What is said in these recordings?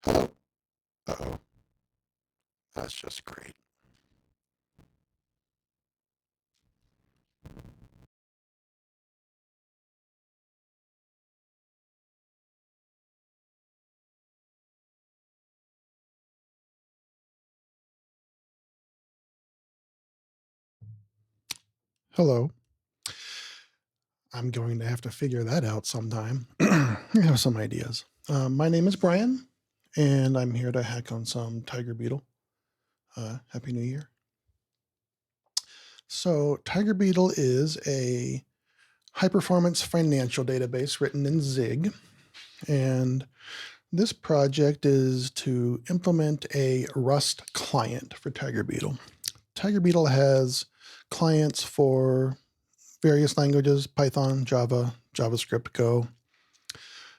Hello. Uh-oh. That's just great. Hello. I'm going to have to figure that out sometime. I have some ideas. My name is Brian, and I'm here to hack on some Tiger Beetle. Happy New Year. So, Tiger Beetle is a high performance financial database written in Zig. And this project is to implement a Rust client for Tiger Beetle. Tiger Beetle has clients for various languages, Python, Java, JavaScript, Go,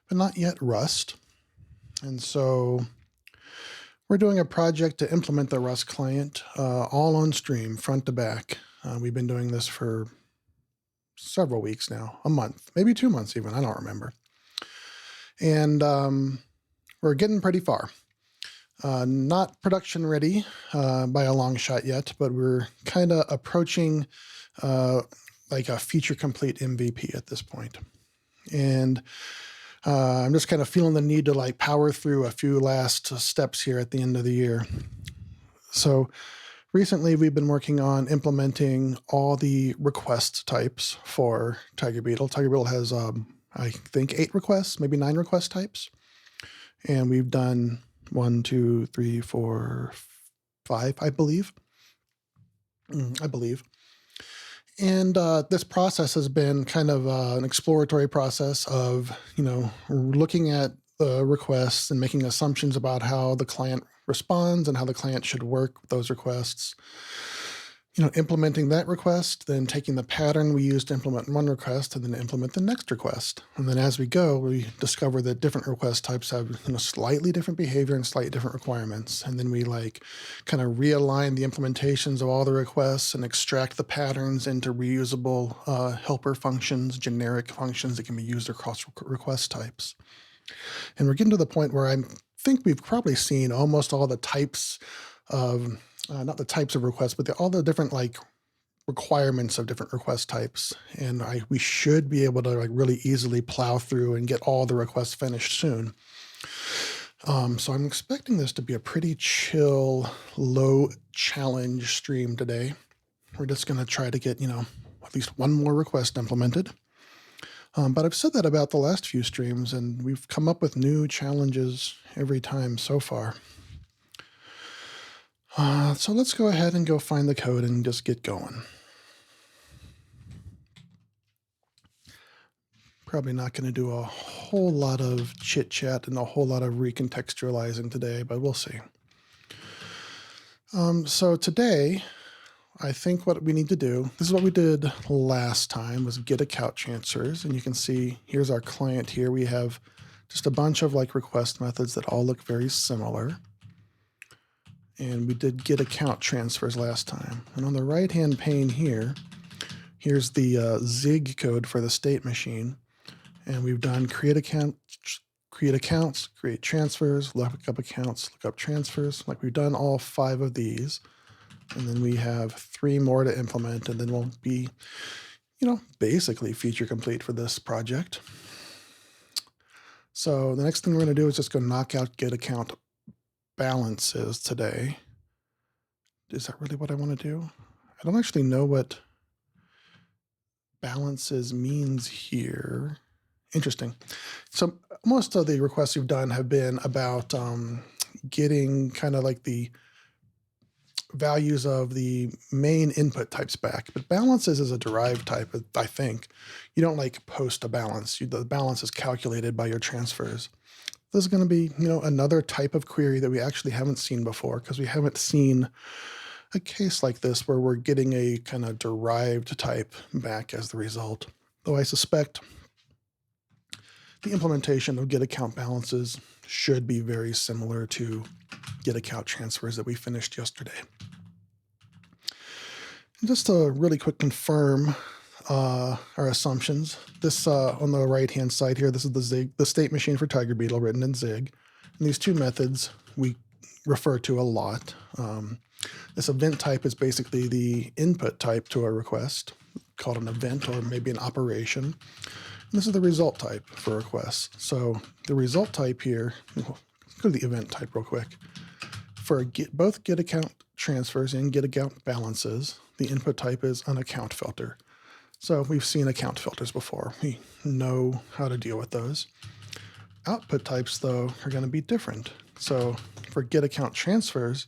but not yet Rust. And so we're doing a project to implement the Rust client all on stream, front to back. We've been doing this for several weeks now, a month, maybe 2 months even, I don't remember. And we're getting pretty far. Not production ready by a long shot yet, but we're kind of approaching like a feature complete MVP at this point. And I'm just kind of feeling the need to like power through a few last steps here at the end of the year. So recently we've been working on implementing all the request types for Tiger Beetle. Tiger Beetle has, I think, 8 requests, maybe 9 request types. And we've done 1, 2, 3, 4, 5, I believe. And this process has been kind of an exploratory process of, looking at the requests and making assumptions about how the client responds and how the client should work with those requests. Implementing that request, then taking the pattern we used to implement one request and then implement the next request. And then as we go, we discover that different request types have slightly different behavior and slightly different requirements. And then we kind of realign the implementations of all the requests and extract the patterns into reusable helper functions, generic functions that can be used across request types. And we're getting to the point where I think we've probably seen almost all the types of not the types of requests, but all the different requirements of different request types. And we should be able to really easily plow through and get all the requests finished soon. So I'm expecting this to be a pretty chill, low challenge stream today. We're just going to try to get, at least one more request implemented. But I've said that about the last few streams, and we've come up with new challenges every time so far. So let's go ahead and go find the code and just get going. Probably not going to do a whole lot of chit chat and a whole lot of recontextualizing today, but we'll see. So today, I think what we need to do, this is what we did last time, was get account transfers. And you can see here's our client here. We have just a bunch of request methods that all look very similar. And we did get account transfers last time. And on the right-hand pane here, here's the Zig code for the state machine. And we've done create accounts, create transfers, look up accounts, look up transfers. We've done all 5 of these. And then we have 3 more to implement, and then we'll be, basically feature complete for this project. So the next thing we're going to do is just go knock out get account balances today. Is that really what I want to do? I don't actually know what balances means here. Interesting. So most of the requests we've done have been about getting kind of the values of the main input types back. But balances is a derived type, I think. You don't post a balance. The balance is calculated by your transfers. This is going to be, another type of query that we actually haven't seen before, because we haven't seen a case like this where we're getting a kind of derived type back as the result. Though I suspect the implementation of get account balances should be very similar to get account transfers that we finished yesterday. Just to really quick confirm our assumptions, this on the right-hand side here, this is the state machine for Tiger Beetle written in Zig. And these two methods we refer to a lot. This event type is basically the input type to a request, called an event or maybe an operation. And this is the result type for requests. So the result type here, let's go to the event type real quick. For both get account transfers and get account balances, the input type is an account filter. So we've seen account filters before. We know how to deal with those. Output types, though, are going to be different. So for get account transfers,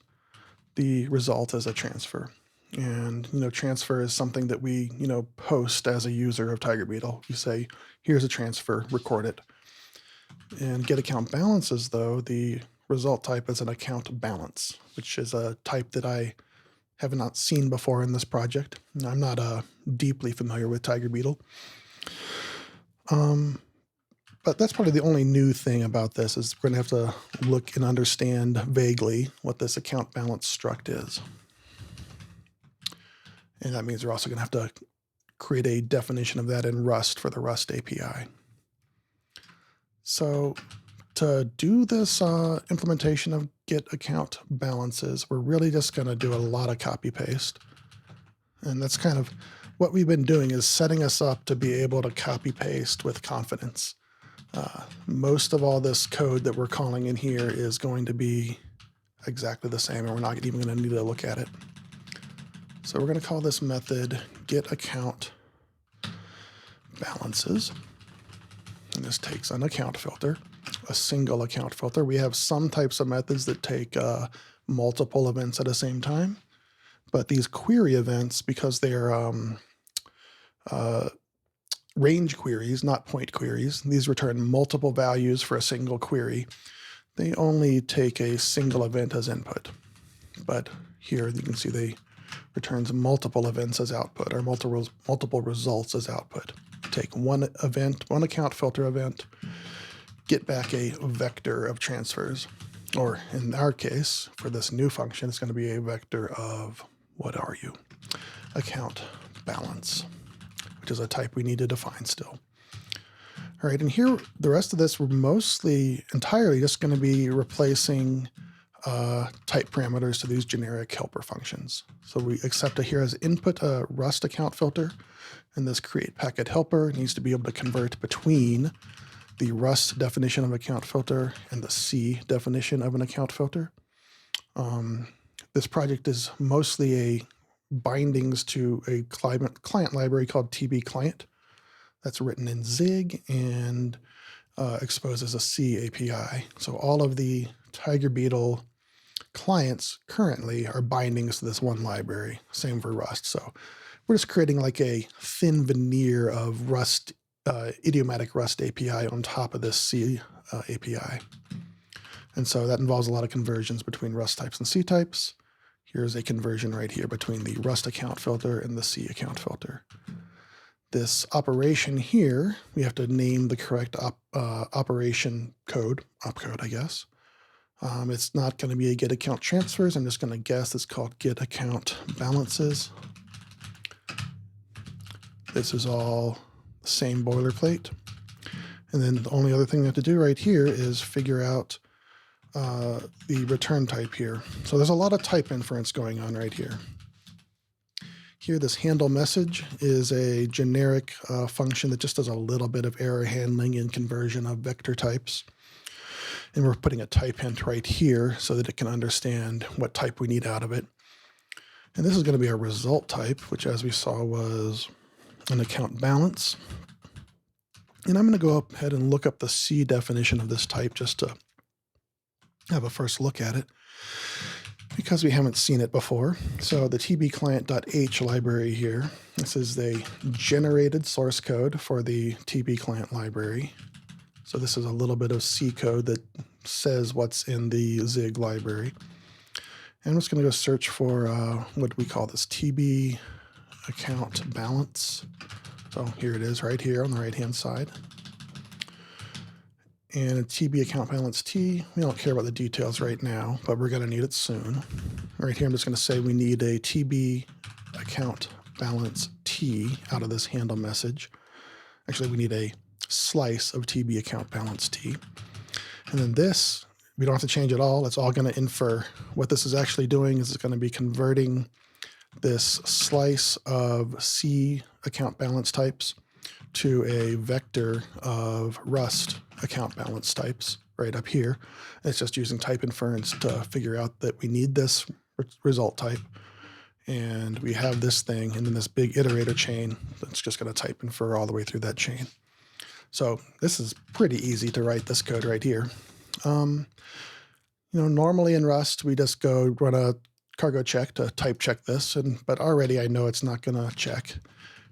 the result is a transfer. And, transfer is something that we, post as a user of TigerBeetle. You say, here's a transfer, record it. And get account balances, though, the result type is an account balance, which is a type that I have not seen before in this project. I'm not deeply familiar with TigerBeetle. But that's probably the only new thing about this is we're going to have to look and understand vaguely what this account balance struct is. And that means we're also going to have to create a definition of that in Rust for the Rust API. So to do this implementation of get account balances, we're really just going to do a lot of copy paste. And that's kind of what we've been doing, is setting us up to be able to copy paste with confidence. Most of all this code that we're calling in here is going to be exactly the same, and we're not even going to need to look at it. So we're going to call this method get account balances. And this takes an account filter, a single account filter. We have some types of methods that take multiple events at the same time, but these query events, because they're range queries, not point queries, these return multiple values for a single query. They only take a single event as input. But here you can see they returns multiple events as output, or multiple results as output. Take one event, one account filter event, get back a vector of transfers. Or in our case, for this new function, it's going to be a vector of, what are you? Account balance, which is a type we need to define still. All right, and here, the rest of this, we're entirely just going to be replacing type parameters to these generic helper functions. So we accept it here as input a Rust account filter, and this create packet helper needs to be able to convert between the Rust definition of account filter and the C definition of an account filter. This project is mostly a bindings to a client library called TB client that's written in Zig and exposes a C API. So all of the TigerBeetle clients currently are bindings to this one library. Same for Rust. So we're just creating like a thin veneer of Rust, idiomatic Rust API on top of this C API. And so that involves a lot of conversions between Rust types and C types. Here's a conversion right here between the Rust account filter and the C account filter. This operation here, we have to name the correct operation code, opcode, I guess. It's not going to be a get account transfers. I'm just going to guess it's called get account balances. This is all the same boilerplate. And then the only other thing we have to do right here is figure out the return type here. So there's a lot of type inference going on right here. Here, this handle message is a generic function that just does a little bit of error handling and conversion of vector types. And we're putting a type hint right here so that it can understand what type we need out of it. And this is going to be a result type, which as we saw was an account balance. And I'm going to go ahead and look up the C definition of this type just to have a first look at it, because we haven't seen it before. So the tbclient.h library here, this is the generated source code for the tbclient library. So this is a little bit of C code that says what's in the Zig library. And I'm just going to go search for, what do we call this, TB account balance. So here it is right here on the right-hand side. And a TB account balance T. We don't care about the details right now, but we're going to need it soon. Right here, I'm just going to say we need a TB account balance T out of this handle message. Actually, we need a slice of TB account balance T. And then this we don't have to change it all. It's all going to infer. What this is actually doing is it's going to be converting this slice of C account balance types to a vector of Rust account balance types right up here. It's just using type inference to figure out that we need this result type. And we have this thing, and then this big iterator chain that's just going to type infer all the way through that chain. So this is pretty easy to write this code right here. Normally in Rust, we just go run a cargo check to type check this, but already I know it's not going to check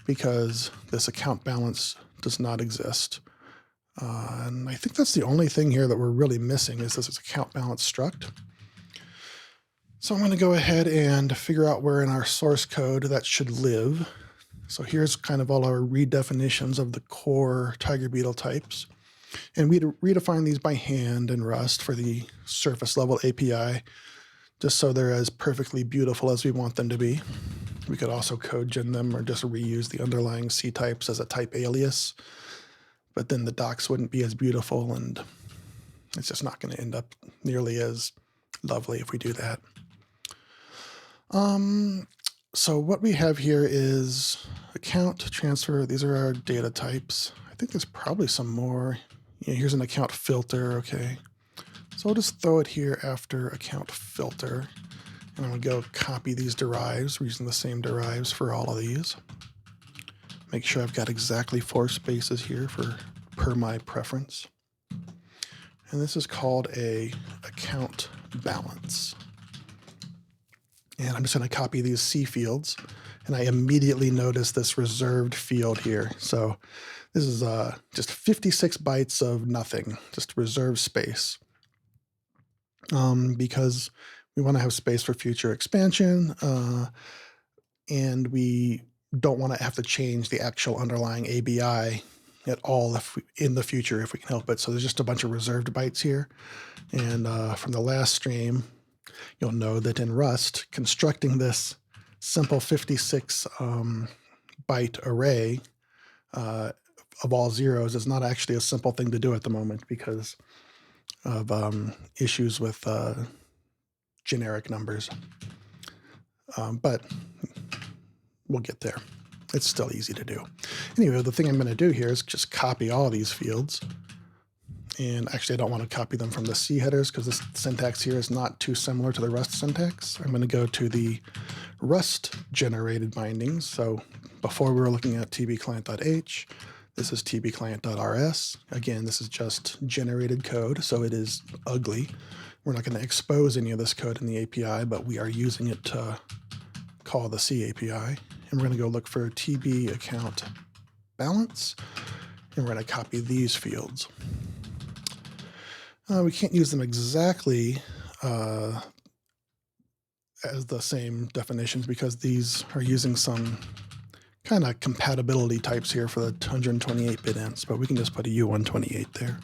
because this account balance does not exist. And I think that's the only thing here that we're really missing is this account balance struct. So I'm going to go ahead and figure out where in our source code that should live. So here's kind of all our redefinitions of the core Tiger Beetle types. And we redefine these by hand in Rust for the surface level API, just so they're as perfectly beautiful as we want them to be. We could also code gen them or just reuse the underlying C types as a type alias, but then the docs wouldn't be as beautiful, and it's just not going to end up nearly as lovely if we do that. So what we have here is account transfer. These are our data types. I think there's probably some more. Yeah, here's an account filter. Okay. So I'll just throw it here after account filter. And I'm going to go copy these derives. We're using the same derives for all of these. Make sure I've got exactly 4 spaces here per my preference. And this is called a account balance. And I'm just going to copy these C fields, and I immediately notice this reserved field here. So this is just 56 bytes of nothing, just reserved space. Because we want to have space for future expansion, and we don't want to have to change the actual underlying ABI at all in the future if we can help it. So there's just a bunch of reserved bytes here. And from the last stream, you'll know that in Rust, constructing this simple 56 byte array of all zeros is not actually a simple thing to do at the moment because of issues with generic numbers. But we'll get there. It's still easy to do. Anyway, the thing I'm going to do here is just copy all these fields. And actually, I don't want to copy them from the C headers because this syntax here is not too similar to the Rust syntax. I'm going to go to the Rust generated bindings. So before we were looking at tbclient.h, this is tbclient.rs. Again, this is just generated code, so it is ugly. We're not going to expose any of this code in the API, but we are using it to call the C API. And we're going to go look for tb account balance, and we're going to copy these fields. We can't use them exactly as the same definitions because these are using some kind of compatibility types here for the 128-bit ints, but we can just put a U128 there.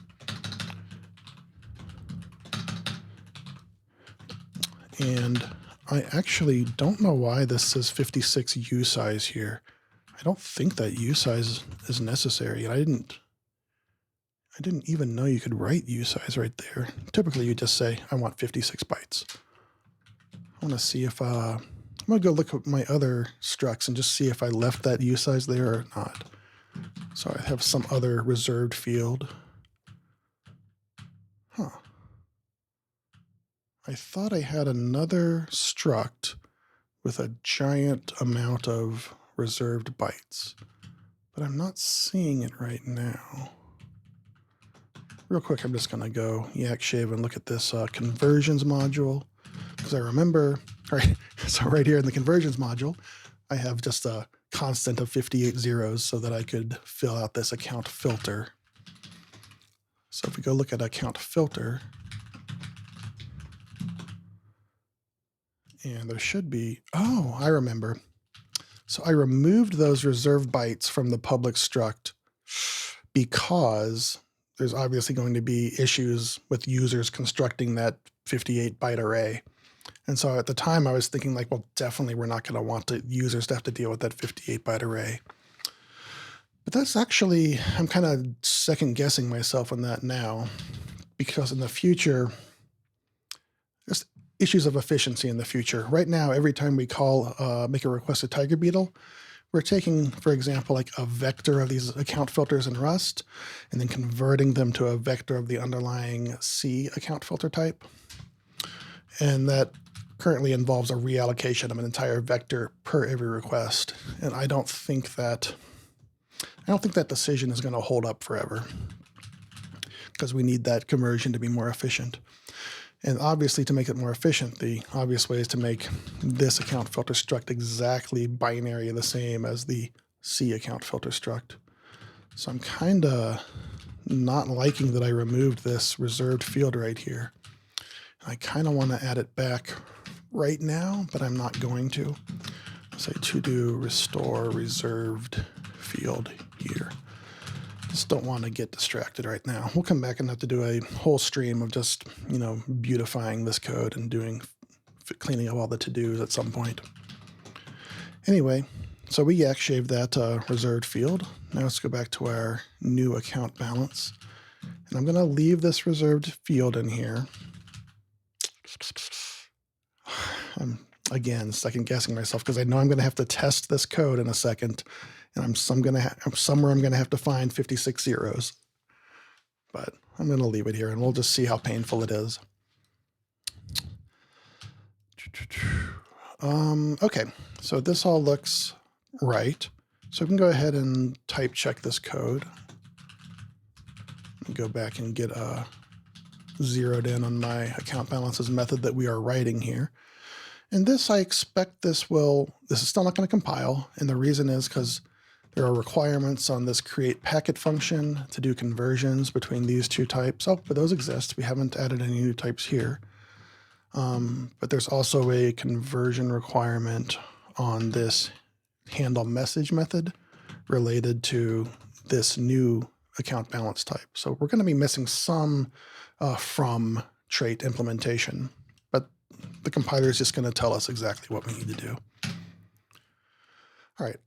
And I actually don't know why this says 56 usize here. I don't think that usize is necessary, and I didn't even know you could write usize right there. Typically, you just say, I want 56 bytes. I want to see if, I'm going to go look at my other structs and just see if I left that usize there or not. So I have some other reserved field. Huh. I thought I had another struct with a giant amount of reserved bytes, but I'm not seeing it right now. Real quick, I'm just going to go yakshave and look at this conversions module, because I remember, right, so right here in the conversions module, I have just a constant of 58 zeros so that I could fill out this account filter. So if we go look at account filter, and there should be, oh, I remember. So I removed those reserved bytes from the public struct because there's obviously going to be issues with users constructing that 58 byte array. And so at the time I was thinking like, well, definitely we're not going to want users to have to deal with that 58 byte array. But that's actually, I'm kind of second guessing myself on that now, because in the future, issues of efficiency in the future. Right now, every time we make a request to Tiger Beetle, we're taking, for example, like a vector of these account filters in Rust and then converting them to a vector of the underlying C account filter type. And that currently involves a reallocation of an entire vector per every request. And I don't think that decision is going to hold up forever, because we need that conversion to be more efficient. And obviously, to make it more efficient, the obvious way is to make this account filter struct exactly binary the same as the C account filter struct. So I'm kind of not liking that I removed this reserved field right here. I kind of want to add it back right now, but I'm not going to. Say to do restore reserved field here. Just don't want to get distracted right now. We'll come back and have to do a whole stream of just, beautifying this code and cleaning up all the to-dos at some point. Anyway, so we yak shaved that reserved field. Now let's go back to our new account balance. And I'm going to leave this reserved field in here. I'm, again, second guessing myself because I know I'm going to have to test this code in a second. And somewhere I'm going to have to find 56 zeros. But I'm going to leave it here and we'll just see how painful it is. Okay, so this all looks right. So we can go ahead and type check this code. Go back and get zeroed in on my account balances method that we are writing here. And this, I expect this is still not going to compile. And the reason is because there are requirements on this create packet function to do conversions between these two types. Oh, but those exist. We haven't added any new types here. But there's also a conversion requirement on this handle message method related to this new account balance type. So we're going to be missing some from trait implementation, but the compiler is just going to tell us exactly what we need to do. All right,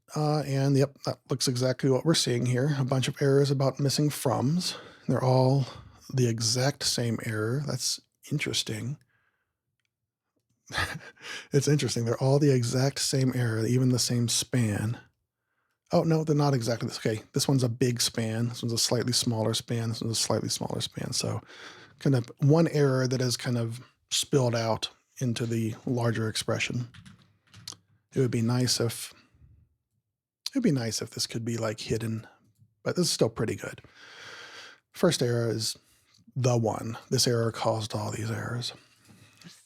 and yep, that looks exactly what we're seeing here. A bunch of errors about missing froms. They're all the exact same error. That's interesting. It's interesting. They're all the exact same error, even the same span. Oh, no, they're not exactly this. Okay, this one's a big span. This one's a slightly smaller span. This one's a slightly smaller span. So kind of one error that is kind of spilled out into the larger expression. It would be nice if this could be like hidden, but this is still pretty good. First error is the one. This error caused all these errors.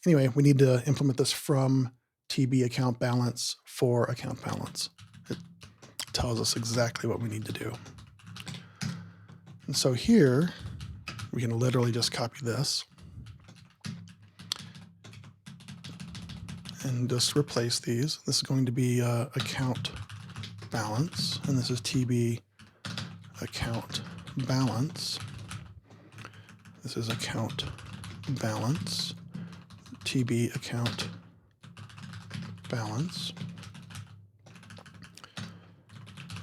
Anyway, we need to implement this from TB account balance for account balance. It tells us exactly what we need to do. And so here, we can literally just copy this and just replace these. This is going to be account balance, and this is TB account balance. This is account balance, TB account balance.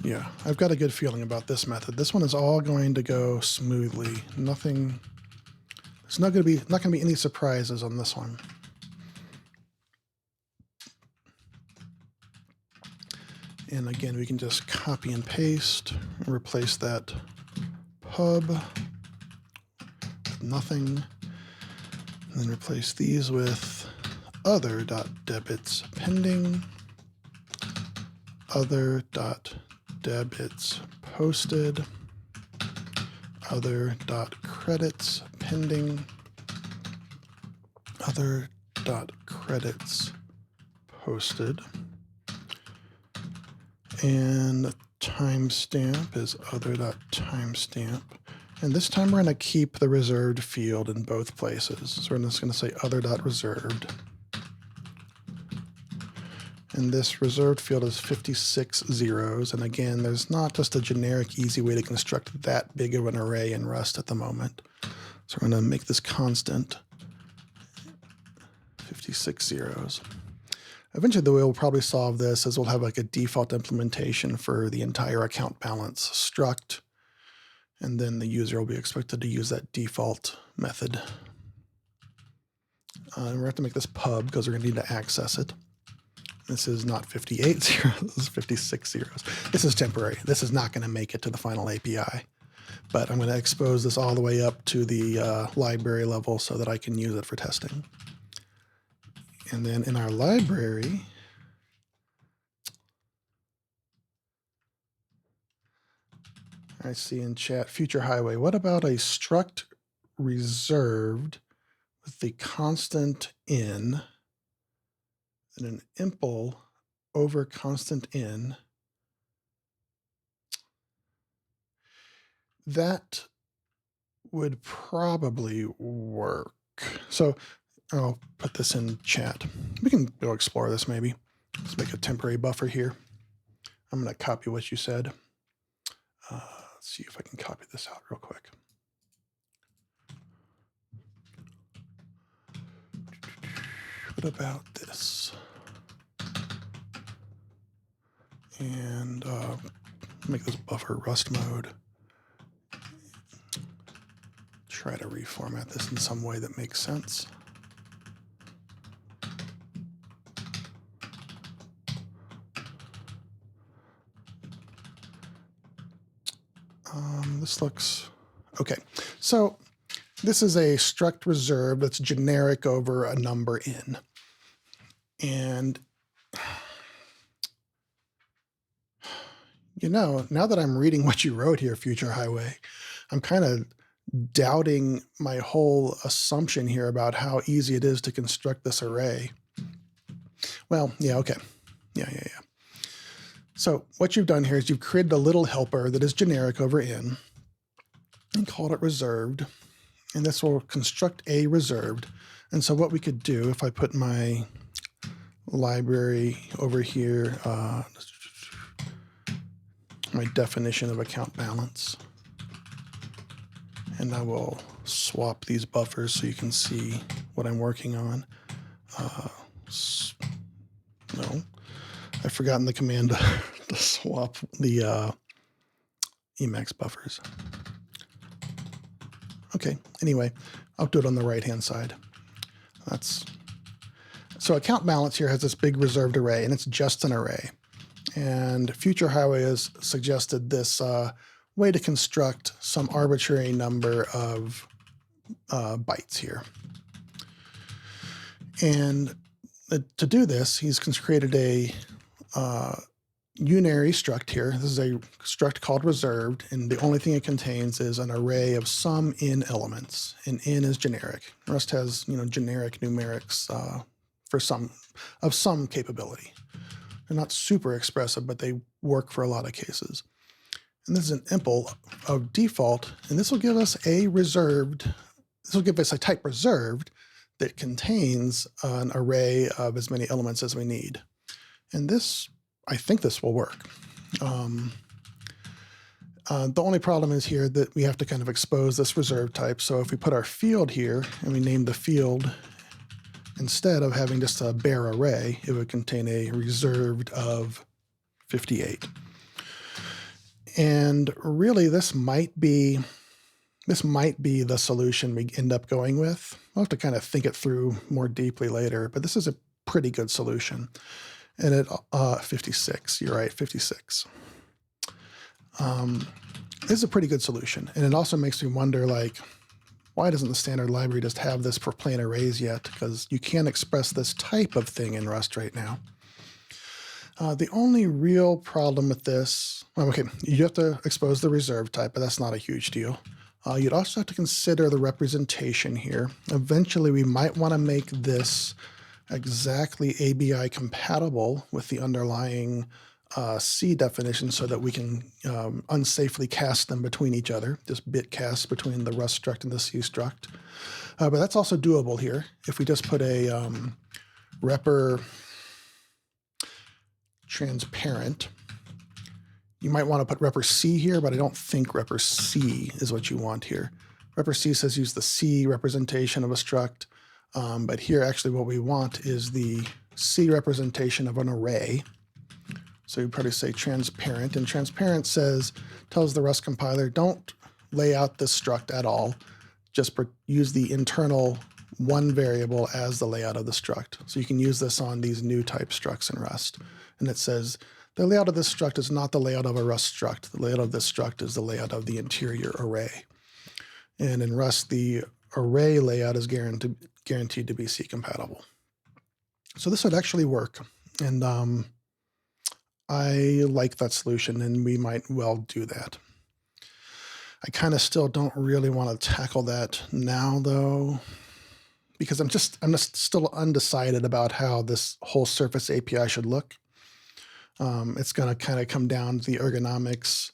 Yeah, I've got a good feeling about this method. This one is all going to go smoothly. There's not going to be any surprises on this one. And again, we can just copy and paste and replace that pub with nothing. And then replace these with other.debits pending, other.debits posted, other.credits pending, other.credits posted. And timestamp is other.timestamp. And this time we're going to keep the reserved field in both places. So we're just going to say other.reserved. And this reserved field is 56 zeros. And again, there's not just a generic easy way to construct that big of an array in Rust at the moment. So we're going to make this constant, 56 zeros. Eventually, the way we'll probably solve this is we'll have like a default implementation for the entire account balance struct, and then the user will be expected to use that default method. And we have to make this pub because we're going to need to access it. This is not 58 zeros, this is 56 zeros. This is temporary. This is not going to make it to the final API. But I'm going to expose this all the way up to the library level so that I can use it for testing. And then in our library, I see in chat, future highway. What about a struct reserved with the constant in and an impl over constant in? That would probably work. So I'll put this in chat. We can go explore this maybe. Let's make a temporary buffer here. I'm going to copy what you said. Let's see if I can copy this out real quick. What about this? And make this buffer Rust mode. Try to reformat this in some way that makes sense. This looks okay. So this is a struct reserve that's generic over a number in. And you know, now that I'm reading what you wrote here, Future Highway, I'm kind of doubting my whole assumption here about how easy it is to construct this array. Well, yeah, okay. Yeah. So what you've done here is you've created a little helper that is generic over in and called it reserved. And this will construct a reserved. And so what we could do, if I put my library over here, my definition of account balance, and I will swap these buffers so you can see what I'm working on. No, I've forgotten the command to swap the Emacs buffers. Okay, anyway, I'll do it on the right-hand side. So account balance here has this big reserved array, and it's just an array. And Future Highway has suggested this way to construct some arbitrary number of bytes here. And to do this, he's created a unary struct here. This is a struct called reserved, and the only thing it contains is an array of some in elements, and in is generic. Rust has, you know, generic numerics for some capability. They're not super expressive, but they work for a lot of cases. And this is an impl of default, and this will give us a reserved, this will give us a type reserved that contains an array of as many elements as we need. And this, I think this will work. The only problem is here that we have to kind of expose this reserve type. So if we put our field here and we name the field, instead of having just a bare array, it would contain a reserved of 58. And really, this might be the solution we end up going with. We'll have to kind of think it through more deeply later, but this is a pretty good solution. And it 56, you're right, 56. This is a pretty good solution. And it also makes me wonder, like, why doesn't the standard library just have this for plain arrays yet? Because you can't express this type of thing in Rust right now. The only real problem with this, well, okay, you have to expose the reserve type, but that's not a huge deal. You'd also have to consider the representation here. Eventually, we might want to make this exactly ABI compatible with the underlying C definition so that we can unsafely cast them between each other, just bit cast between the Rust struct and the C struct. But that's also doable here. If we just put a repr transparent, you might want to put repr C here, but I don't think repr C is what you want here. Repr C says use the C representation of a struct, but here actually what we want is the C representation of an array. So you'd probably say transparent, and transparent tells the Rust compiler, don't lay out this struct at all. Just use the internal one variable as the layout of the struct. So you can use this on these new type structs in Rust. And it says, the layout of this struct is not the layout of a Rust struct. The layout of this struct is the layout of the interior array. And in Rust, the array layout is guaranteed to be C compatible. So this would actually work. And I like that solution, and we might well do that. I kind of still don't really want to tackle that now, though, because I'm just still undecided about how this whole Surface API should look. It's going to kind of come down to the ergonomics,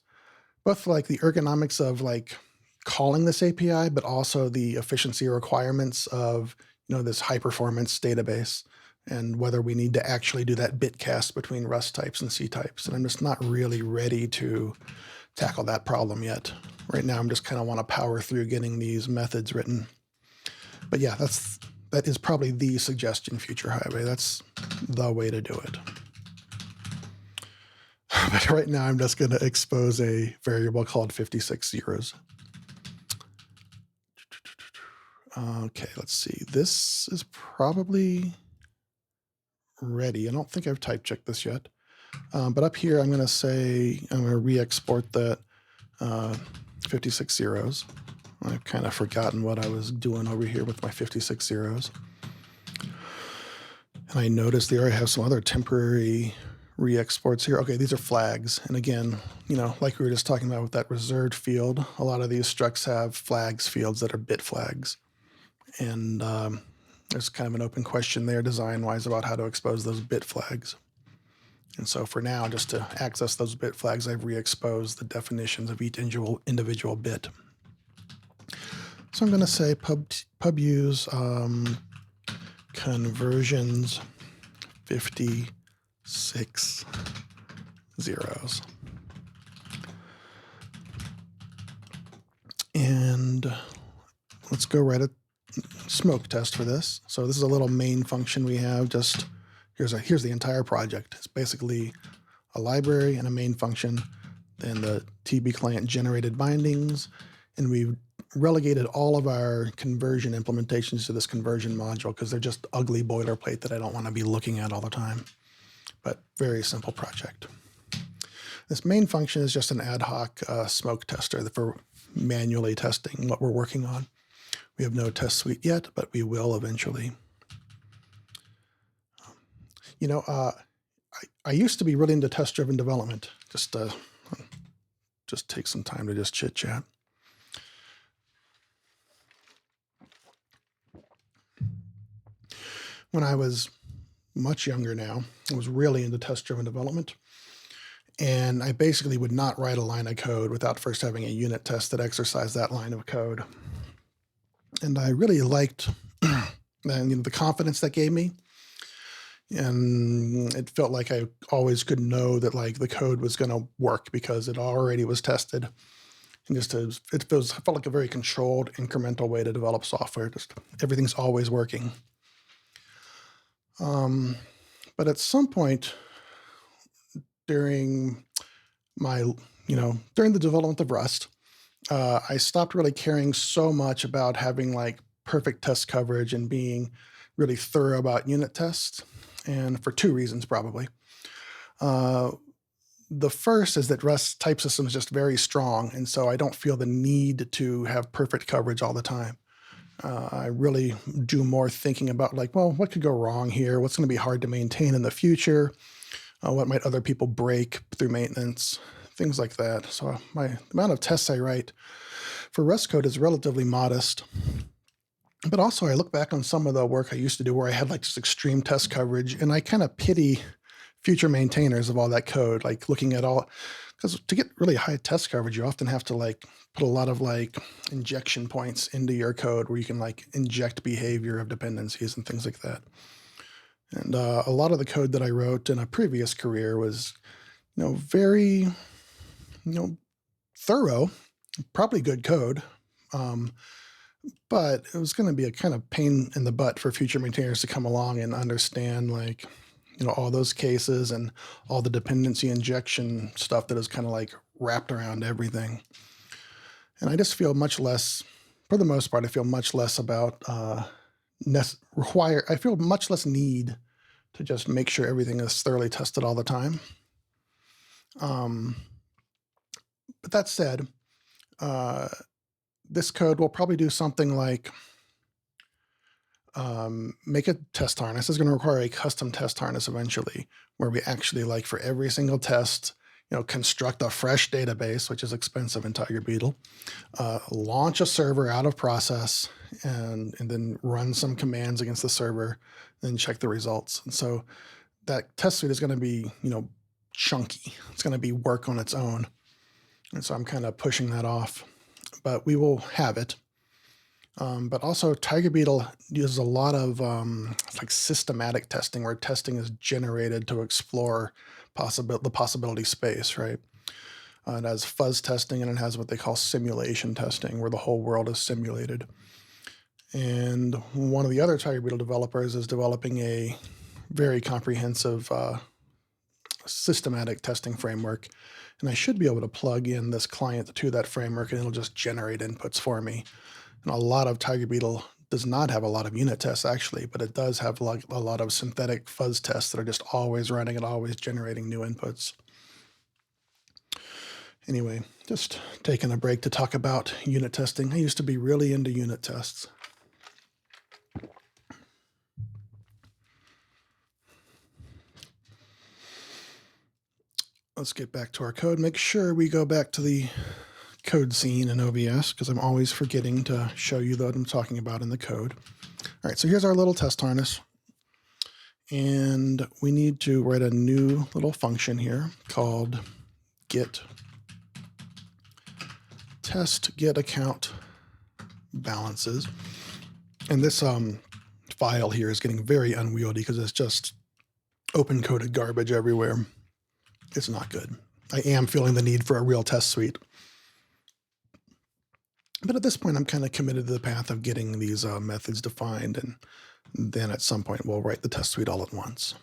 both like the ergonomics of like calling this API, but also the efficiency requirements of this high performance database, and whether we need to actually do that bit cast between Rust types and C types. And I'm just not really ready to tackle that problem yet. Right now, I'm just kind of want to power through getting these methods written. But yeah, that is probably the suggestion, Future Highway. That's the way to do it. But right now, I'm just going to expose a variable called 56 zeros. Okay, let's see. This is probably ready. I don't think I've type checked this yet. But up here, I'm going to say, I'm going to re-export that 56 zeros. I've kind of forgotten what I was doing over here with my 56 zeros. And I noticed they already have some other temporary re-exports here. Okay, these are flags. And again, like we were just talking about with that reserved field, a lot of these structs have flags fields that are bit flags. And there's kind of an open question there design-wise about how to expose those bit flags. And so for now, just to access those bit flags, I've re-exposed the definitions of each individual bit. So I'm going to say pub use conversions 56 zeros. And let's go write a smoke test for this. So this is a little main function we have. Just here's the entire project. It's basically a library and a main function, then the TB client generated bindings, and we've relegated all of our conversion implementations to this conversion module because they're just ugly boilerplate that I don't want to be looking at all the time. But very simple project. This main function is just an ad hoc smoke tester for manually testing what we're working on. We have no test suite yet, but we will eventually. I used to be really into test-driven development. Just take some time to just chit-chat. When I was much younger now, I was really into test-driven development. And I basically would not write a line of code without first having a unit test that exercised that line of code. And I really liked the confidence that gave me. And it felt like I always could know that the code was going to work because it already was tested. And it felt like a very controlled, incremental way to develop software. Just everything's always working. But at some point during during the development of Rust, I stopped really caring so much about having perfect test coverage and being really thorough about unit tests. And for two reasons, probably. The first is that Rust type system is just very strong, and so I don't feel the need to have perfect coverage all the time. I really do more thinking about what could go wrong here? What's going to be hard to maintain in the future? What might other people break through maintenance? Things like that. So the amount of tests I write for Rust code is relatively modest. But also I look back on some of the work I used to do where I had just extreme test coverage, and I kind of pity future maintainers of all that code, looking at all, because to get really high test coverage, you often have to put a lot of injection points into your code where you can inject behavior of dependencies and things like that. And a lot of the code that I wrote in a previous career was, very, thorough, probably good code. But it was going to be a kind of pain in the butt for future maintainers to come along and understand all those cases and all the dependency injection stuff that is kind of wrapped around everything. And I just feel much less, for the most part, I feel much less about I feel much less need to just make sure everything is thoroughly tested all the time. But that said, this code will probably do something like make a test harness. It's going to require a custom test harness eventually, where we actually, like, for every single test, construct a fresh database, which is expensive in Tiger Beetle, launch a server out of process, and then run some commands against the server, then check the results. And so that test suite is going to be, chunky. It's going to be work on its own. And so I'm kind of pushing that off, but we will have it. But also Tiger Beetle uses a lot of like systematic testing, where testing is generated to explore the possibility space, right? It has fuzz testing, and it has what they call simulation testing, where the whole world is simulated. And one of the other Tiger Beetle developers is developing a very comprehensive systematic testing framework. And I should be able to plug in this client to that framework, and it'll just generate inputs for me. And a lot of Tiger Beetle does not have a lot of unit tests, actually, but it does have a lot of synthetic fuzz tests that are just always running and always generating new inputs. Anyway, just taking a break to talk about unit testing. I used to be really into unit tests. Let's get back to our code. Make sure we go back to the code scene in OBS, because I'm always forgetting to show you what I'm talking about in the code. All right, so here's our little test harness. And we need to write a new little function here called get account balances. And this file here is getting very unwieldy because it's just open-coded garbage everywhere. It's not good. I am feeling the need for a real test suite. But at this point, I'm kind of committed to the path of getting these methods defined, and then at some point, we'll write the test suite all at once.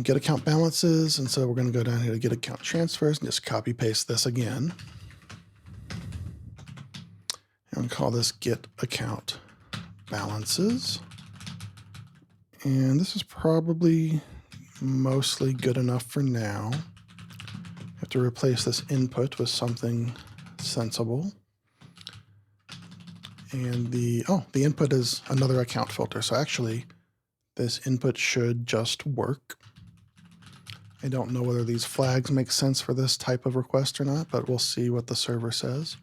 Get account balances, and so we're going to go down here to get account transfers and just copy paste this again. And call this get account balances. And this is probably mostly good enough for now. I have to replace this input with something sensible. And the input is another account filter. So actually, this input should just work. I don't know whether these flags make sense for this type of request or not, but we'll see what the server says.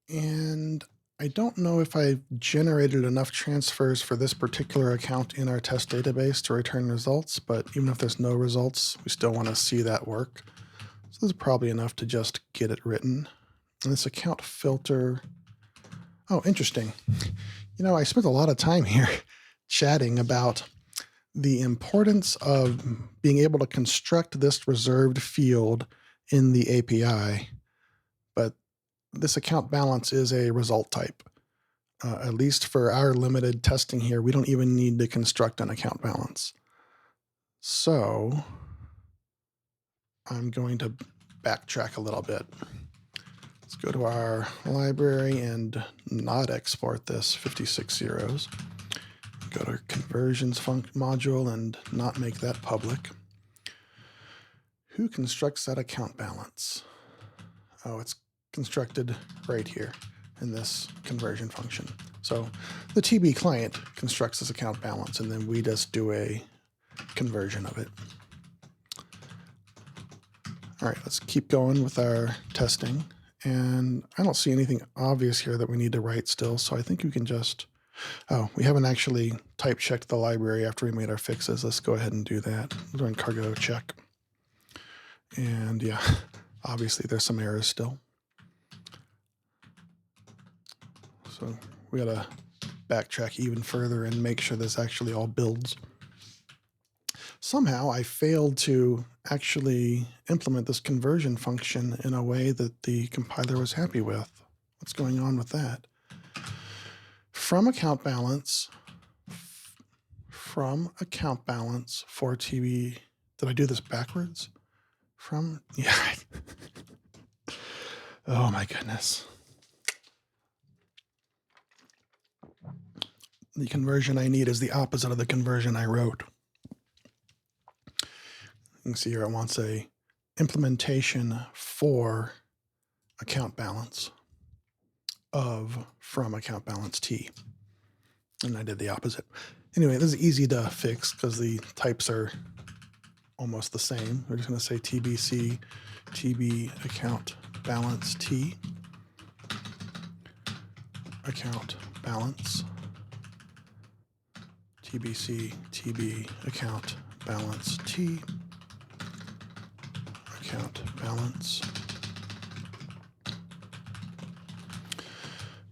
And I don't know if I generated enough transfers for this particular account in our test database to return results, but even if there's no results, we still want to see that work. So this is probably enough to just get it written. And this account filter, oh, interesting. I spent a lot of time here chatting about the importance of being able to construct this reserved field in the API, but this account balance is a result type. At least for our limited testing here, we don't even need to construct an account balance. So I'm going to backtrack a little bit. Let's go to our library and not export this 56 zeros. Go to our conversions module and not make that public. Who constructs that account balance? Oh, it's constructed right here in this conversion function. So the TB client constructs this account balance, and then we just do a conversion of it. All right, let's keep going with our testing. And I don't see anything obvious here that we need to write still, so I think you can just, we haven't actually type checked the library after we made our fixes. Let's go ahead and do that. We're doing cargo check. And yeah, obviously there's some errors still. So we gotta backtrack even further and make sure this actually all builds. Somehow I failed to actually implement this conversion function in a way that the compiler was happy with. What's going on with that? From account balance for TB, did I do this backwards? Yeah. Oh my goodness. the conversion I need is the opposite of the conversion I wrote. You can see here it wants a implementation for account balance of from account balance T. And I did the opposite. Anyway, this is easy to fix because the types are almost the same. We're just going to say TBC, TB account balance T, account balance, TBC, TB account balance T, account balance.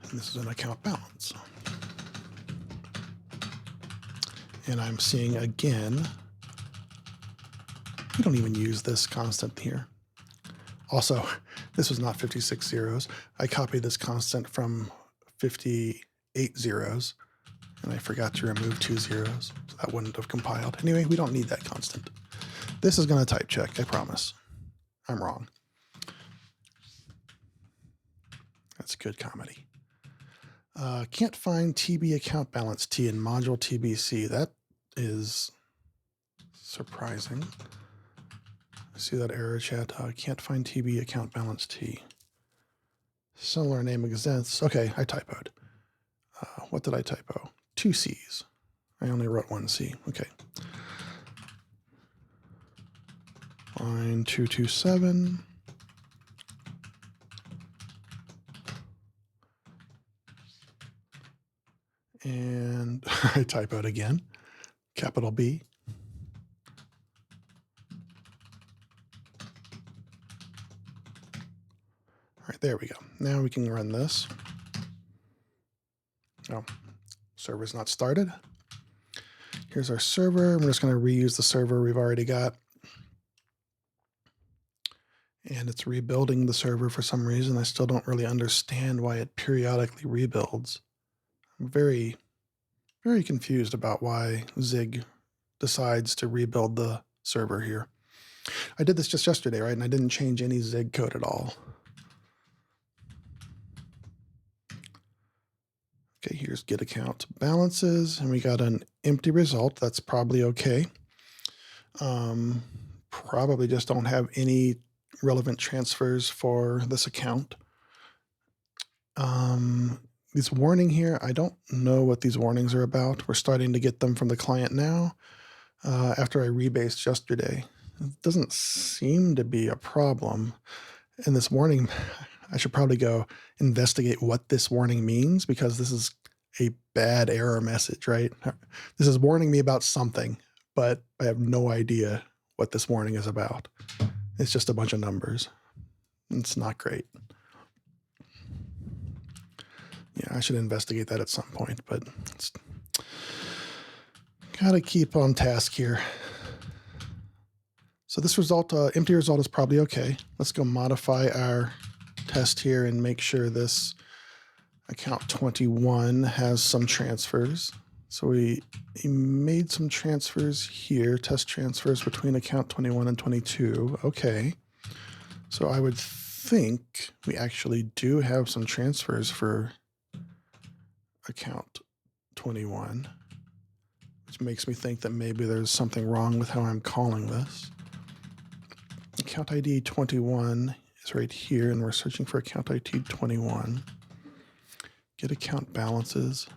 And this is an account balance. And I'm seeing again, we don't even use this constant here. Also, this was not 56 zeros. I copied this constant from 58 zeros, and I forgot to remove 2 zeros, so that wouldn't have compiled. Anyway, we don't need that constant. This is going to type check, I promise. I'm wrong. That's good comedy. Can't find TB account balance T in module TBC. That is surprising. See that error, chat? Can't find TB account balance T. Similar name exists. Okay, I typoed. What did I typo? 2 C's. I only wrote 1 C. Okay. Line 227. And I typoed again. Capital B. All right, there we go. Now we can run this. Oh, server's not started. Here's our server. I'm just going to reuse the server we've already got. And it's rebuilding the server for some reason. I still don't really understand why it periodically rebuilds. I'm very, very confused about why Zig decides to rebuild the server here. I did this just yesterday, right? And I didn't change any Zig code at all. Okay, here's get account balances, and we got an empty result. That's probably okay. Probably just don't have any relevant transfers for this account. This warning here, I don't know what these warnings are about. We're starting to get them from the client now after I rebased yesterday. It doesn't seem to be a problem. And this warning, I should probably go investigate what this warning means, because this is a bad error message, right? This is warning me about something, but I have no idea what this warning is about. It's just a bunch of numbers. It's not great. Yeah, I should investigate that at some point, but it's gotta keep on task here. So this result, empty result, is probably okay. Let's go modify our test here and make sure this account 21 has some transfers. So we made some transfers here, test transfers between account 21 and 22. Okay. So I would think we actually do have some transfers for account 21, which makes me think that maybe there's something wrong with how I'm calling this. Account ID 21 is right here, and we're searching for account ID 21. Get account balances.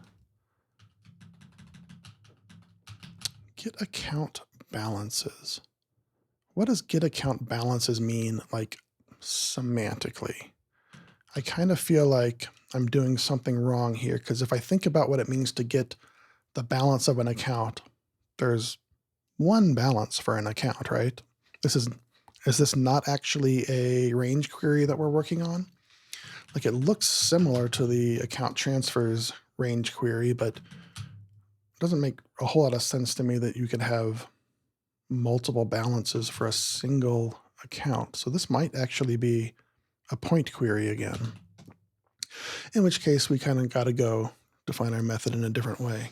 Get account balances. What does get account balances mean, like, semantically? I kind of feel like I'm doing something wrong here, because if I think about what it means to get the balance of an account, there's one balance for an account, right? Is this not actually a range query that we're working on? Like, it looks similar to the account transfers range query, but it doesn't make a whole lot of sense to me that you could have multiple balances for a single account. So this might actually be a point query again, in which case we kind of got to go define our method in a different way.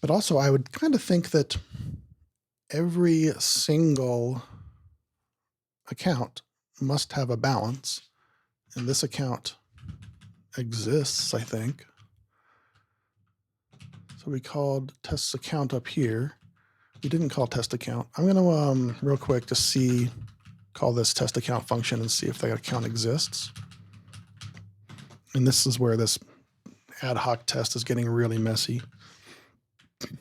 But also, I would kind of think that every single account must have a balance, and this account exists, I think. So we called tests account up here. We didn't call test account. I'm going to real quick just call this test account function and see if that account exists. And this is where this ad hoc test is getting really messy.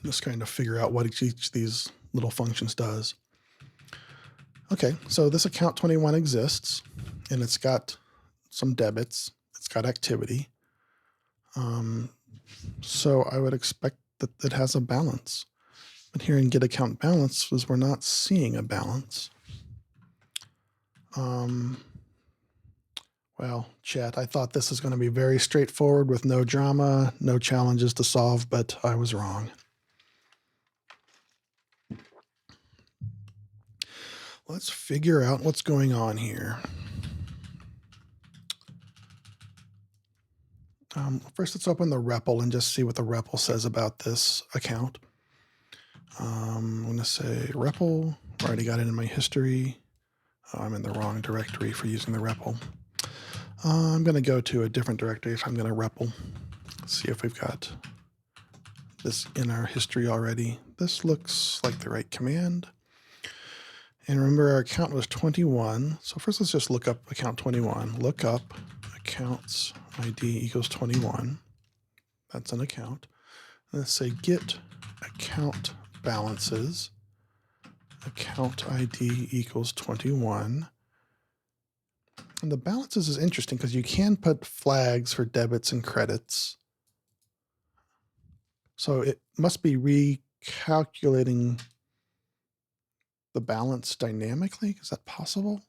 Just trying to figure out what each of these little functions does. Okay, so this account 21 exists, and it's got some debits. It's got activity. So I would expect that it has a balance. But here in get account balance is we're not seeing a balance. Well, chat, I thought this was going to be very straightforward with no drama, no challenges to solve, but I was wrong. Let's figure out what's going on here. First, let's open the REPL and just see what the REPL says about this account. I'm going to say REPL. I already got it in my history. I'm in the wrong directory for using the REPL. I'm going to go to a different directory if I'm going to REPL. See if we've got this in our history already. This looks like the right command. And remember, our account was 21. So first, let's just look up account 21. Look up accounts ID equals 21. That's an account. Let's say get account balances. Account ID equals 21. And the balances is interesting because you can put flags for debits and credits. So it must be recalculating the balance dynamically. Is that possible?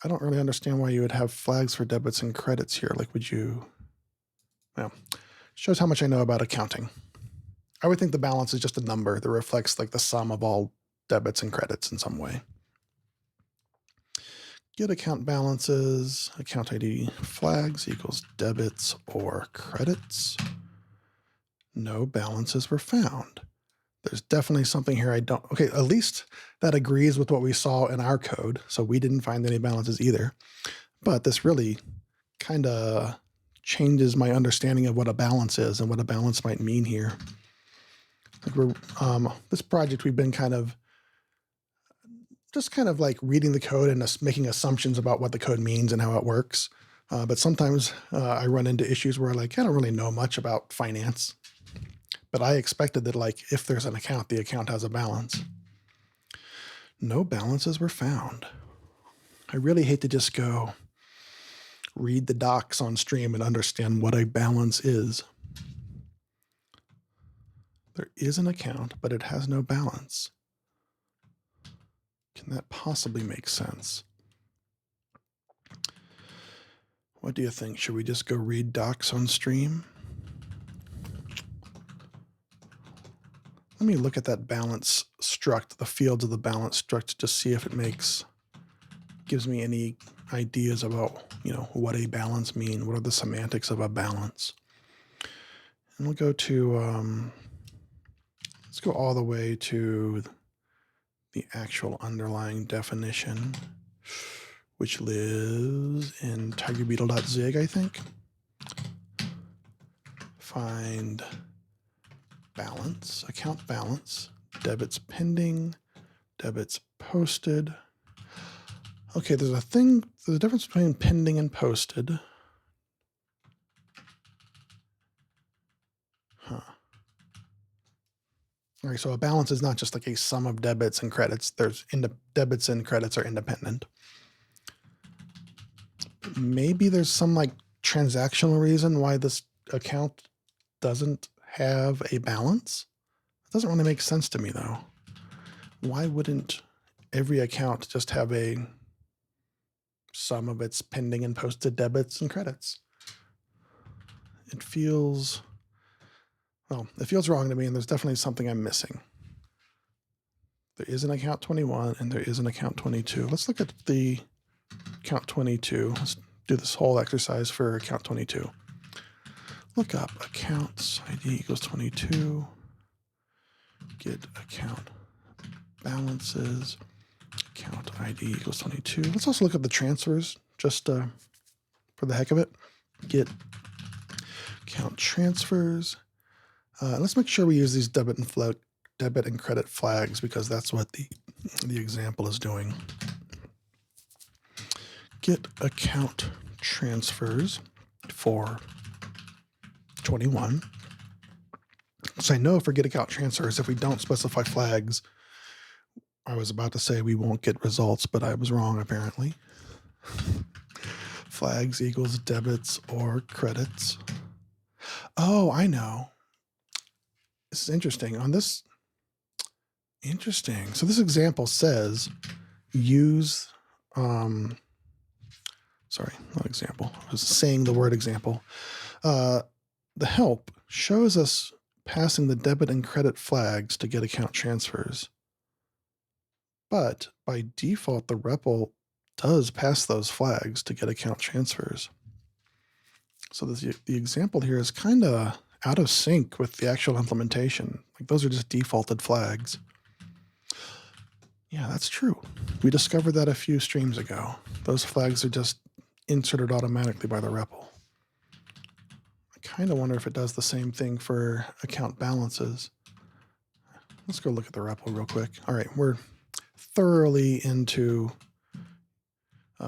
I don't really understand why you would have flags for debits and credits here. Like, would you? Well, shows how much I know about accounting. I would think the balance is just a number that reflects like the sum of all debits and credits in some way. Get account balances, account ID flags equals debits or credits. No balances were found. There's definitely something here I don't. Okay, at least that agrees with what we saw in our code. So we didn't find any balances either. But this really kind of changes my understanding of what a balance is and what a balance might mean here. Like this project, we've been kind of like reading the code and making assumptions about what the code means and how it works. But sometimes I run into issues where like I don't really know much about finance. But I expected that like if there's an account, the account has a balance. No balances were found. I really hate to just go read the docs on stream and understand what a balance is. There is an account, but it has no balance. Can that possibly make sense? What do you think? Should we just go read docs on stream? Let me look at that balance struct, the fields of the balance struct, to see if it gives me any ideas about, what a balance mean. What are the semantics of a balance? And we'll go to, let's go all the way to the actual underlying definition, which lives in tigerbeetle.zig, I think. Find balance, account balance, debits pending, debits posted. Okay, there's a difference between pending and posted. All right, so a balance is not just like a sum of debits and credits. Debits and credits are independent. Maybe there's some like transactional reason why this account doesn't have a balance. It doesn't really make sense to me though. Why wouldn't every account just have a sum of its pending and posted debits and credits? It feels wrong to me, and there's definitely something I'm missing. There is an account 21 and there is an account 22. Let's look at the account 22. Let's do this whole exercise for account 22. Look up accounts ID equals 22. Get account balances. Account ID equals 22. Let's also look at the transfers just for the heck of it. Get account transfers. Let's make sure we use these debit and credit flags because that's what the example is doing. Get account transfers for 21. So I know for get account transfers, if we don't specify flags, I was about to say we won't get results, but I was wrong apparently. Flags equals debits or credits. Oh, I know. This is interesting. Interesting. So this example says use, sorry, not example. I was saying the word example. The help shows us passing the debit and credit flags to get account transfers. But by default, the REPL does pass those flags to get account transfers. So the example here is kind of out of sync with the actual implementation. Like those are just defaulted flags. Yeah, that's true. We discovered that a few streams ago. Those flags are just inserted automatically by the REPL. I kind of wonder if it does the same thing for account balances. Let's go look at the REPL real quick. All right, we're thoroughly into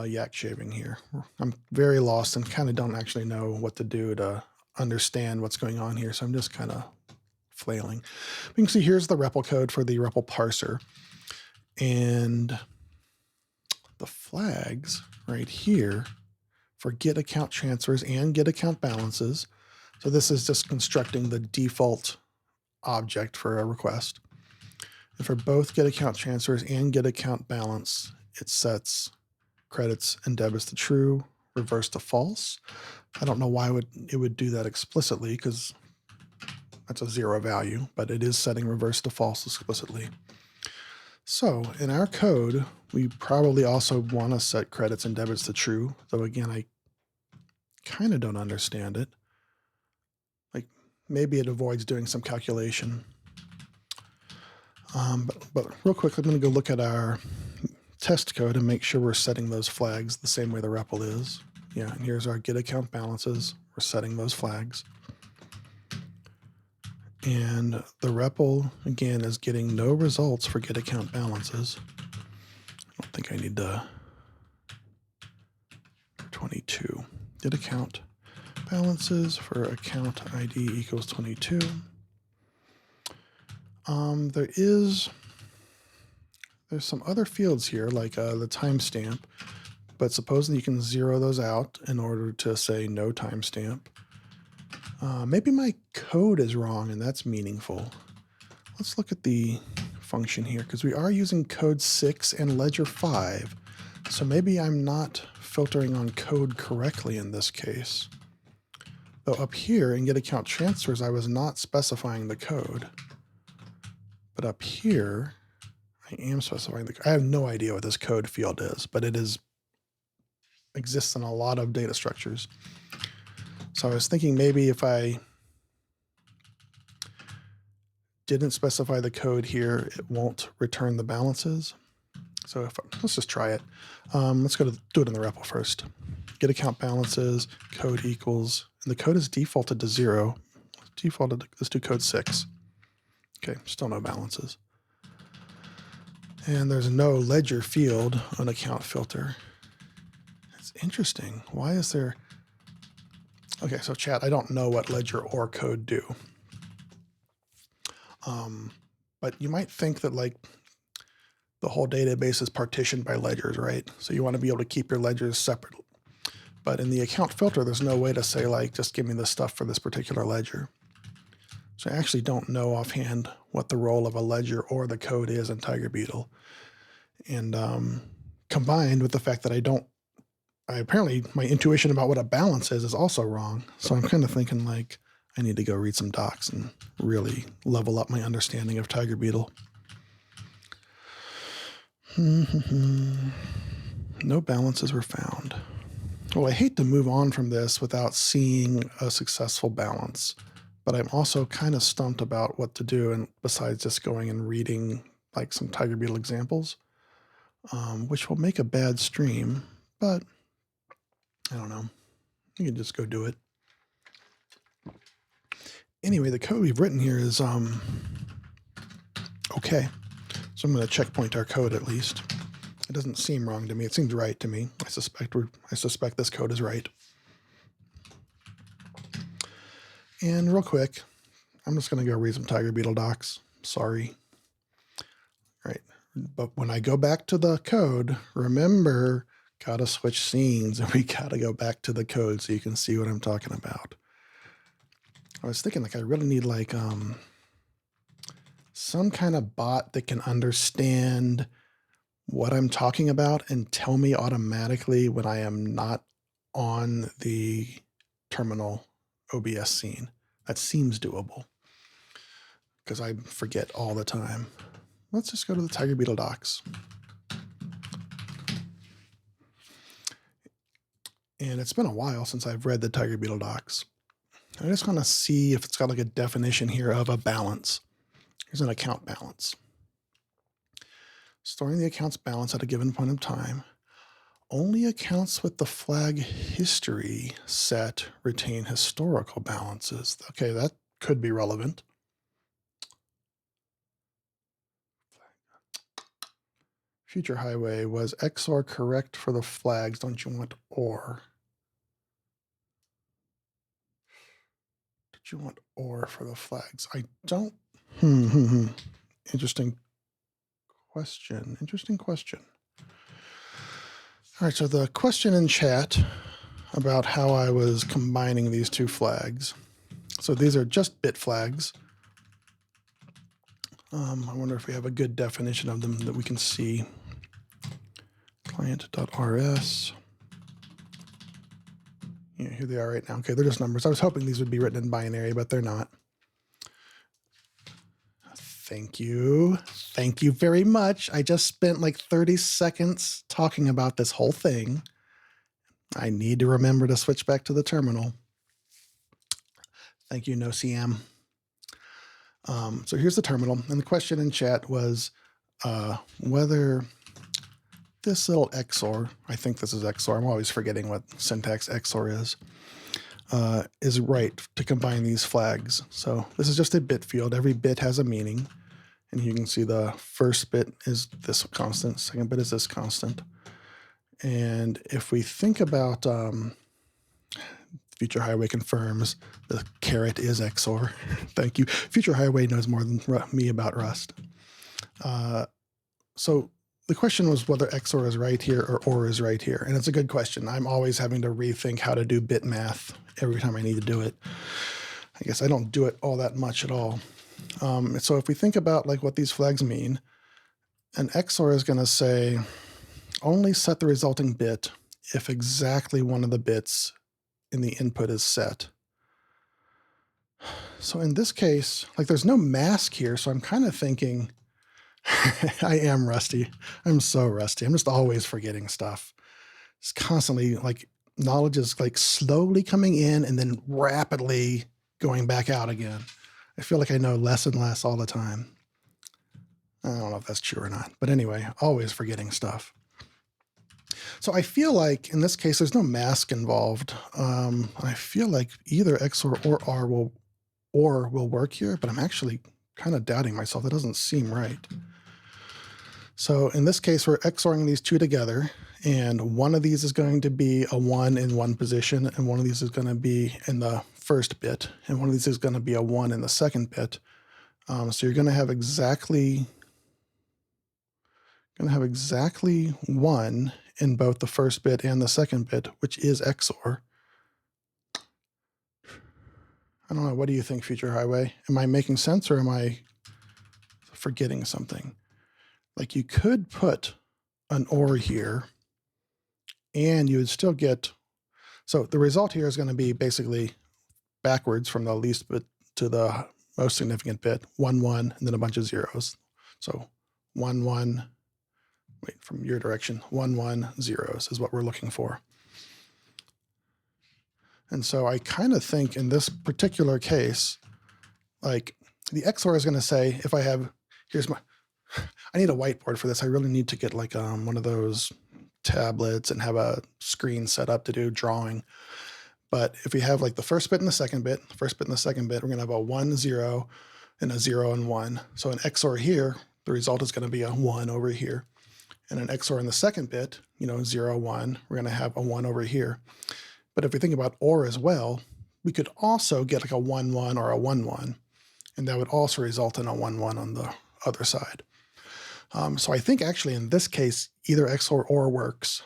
yak shaving here. I'm very lost and kind of don't actually know what to do to understand what's going on here, so I'm just kind of flailing. We can see here's the REPL code for the REPL parser. And the flags right here for get account transfers and get account balances. So this is just constructing the default object for a request. And for both get account transfers and get account balance, it sets credits and debits to true, reverse to false. I don't know why it would do that explicitly because that's a 0 value, but it is setting reverse to false explicitly. So in our code, we probably also want to set credits and debits to true, though again, I kind of don't understand it. Like maybe it avoids doing some calculation. But real quick, I'm going to go look at our test code and make sure we're setting those flags the same way the REPL is. Yeah, and here's our get account balances. We're setting those flags. And the REPL, again, is getting no results for get account balances. I don't think I need to. 22. Get account balances for account ID equals 22. There's some other fields here, like the timestamp, but supposedly you can zero those out in order to say no timestamp. Maybe my code is wrong and that's meaningful. Let's look at the function here because we are using code 6 and ledger 5. So maybe I'm not filtering on code correctly in this case. Though up here in get account transfers, I was not specifying the code. But up here, I am specifying I have no idea what this code field is, but it exists in a lot of data structures. So I was thinking maybe if I didn't specify the code here, it won't return the balances. So let's just try it. Let's do it in the REPL first. Get account balances, code equals, and the code is defaulted to 0. Let's do code 6. Okay, still no balances. And there's no ledger field on account filter. It's interesting. Why is there? Okay, so chat, I don't know what ledger or code do. But you might think that like the whole database is partitioned by ledgers, right? So you want to be able to keep your ledgers separate. But in the account filter, there's no way to say like, just give me the stuff for this particular ledger. So I actually don't know offhand what the role of a ledger or the code is in Tiger Beetle. And combined with the fact that apparently my intuition about what a balance is also wrong. So I'm kind of thinking like, I need to go read some docs and really level up my understanding of Tiger Beetle. No balances were found. Well, I hate to move on from this without seeing a successful balance, but I'm also kind of stumped about what to do, and besides just going and reading like some Tiger Beetle examples, which will make a bad stream, but I don't know. You can just go do it. Anyway, the code we've written here is okay. So I'm going to checkpoint our code at least. It doesn't seem wrong to me. It seems right to me. I suspect this code is right. And real quick, I'm just going to go read some Tiger Beetle docs. Sorry. Right. But when I go back to the code, remember, gotta switch scenes and we gotta go back to the code so you can see what I'm talking about. I was thinking like I really need like some kind of bot that can understand what I'm talking about and tell me automatically when I am not on the terminal OBS scene. That seems doable because I forget all the time. Let's just go to the Tiger Beetle docs. And it's been a while since I've read the Tiger Beetle docs. I just want to see if it's got like a definition here of a balance. Here's an account balance. Storing the account's balance at a given point in time. Only accounts with the flag history set retain historical balances. Okay, that could be relevant. Future Highway, was XOR correct for the flags? Don't you want OR? Did you want OR for the flags? I don't. Interesting question. Interesting question. All right, so the question in chat about how I was combining these two flags. So these are just bit flags. I wonder if we have a good definition of them that we can see. Client.rs. Yeah, here they are right now. Okay, they're just numbers. I was hoping these would be written in binary, but they're not. Thank you. Thank you very much. I just spent like 30 seconds talking about this whole thing. I need to remember to switch back to the terminal. Thank you, NoCM. So here's the terminal. And the question in chat was whether this little XOR, I think this is XOR, I'm always forgetting what syntax XOR is right to combine these flags. So this is just a bit field. Every bit has a meaning. And you can see the first bit is this constant, second bit is this constant. And if we think about Future Highway confirms the caret is XOR. Thank you. Future Highway knows more than me about Rust. So the question was whether XOR is right here or OR is right here. And it's a good question. I'm always having to rethink how to do bit math every time I need to do it. I guess I don't do it all that much at all. So if we think about like what these flags mean, an XOR is going to say only set the resulting bit if exactly one of the bits in the input is set. So in this case, like there's no mask here, so I'm kind of thinking, I am rusty. I'm so rusty. I'm just always forgetting stuff. It's constantly like knowledge is like slowly coming in and then rapidly going back out again. I feel like I know less and less all the time. I don't know if that's true or not, but anyway, always forgetting stuff. So I feel like in this case, there's no mask involved. I feel like either XOR or OR will work here, but I'm actually kind of doubting myself. That doesn't seem right. So in this case, we're XORing these two together, and one of these is going to be a 1 in one position, and one of these is going to be in the first bit, and one of these is going to be a 1 in the second bit. So you're going to have exactly 1 in both the first bit and the second bit, which is XOR. I don't know. What do you think, Future Highway? Am I making sense or am I forgetting something? Like you could put an OR here and you would still get, so the result here is going to be basically backwards from the least bit to the most significant bit, 1, 1, and then a bunch of zeros. So 1, 1, wait, from your direction, 1, 1, zeros is what we're looking for. And so I kind of think in this particular case, like the XOR is going to say, if I have, here's my, I need a whiteboard for this. I really need to get like one of those tablets and have a screen set up to do drawing. But if we have like the first bit and the second bit, we're going to have a 1, 0, and a 0 and 1. So an XOR here, the result is going to be a 1 over here. And an XOR in the second bit, 0, 1, we're going to have a 1 over here. But if we think about OR as well, we could also get like a 1, 1 or a 1, 1. And that would also result in a 1, 1 on the other side. So I think actually in this case, either XOR or OR works.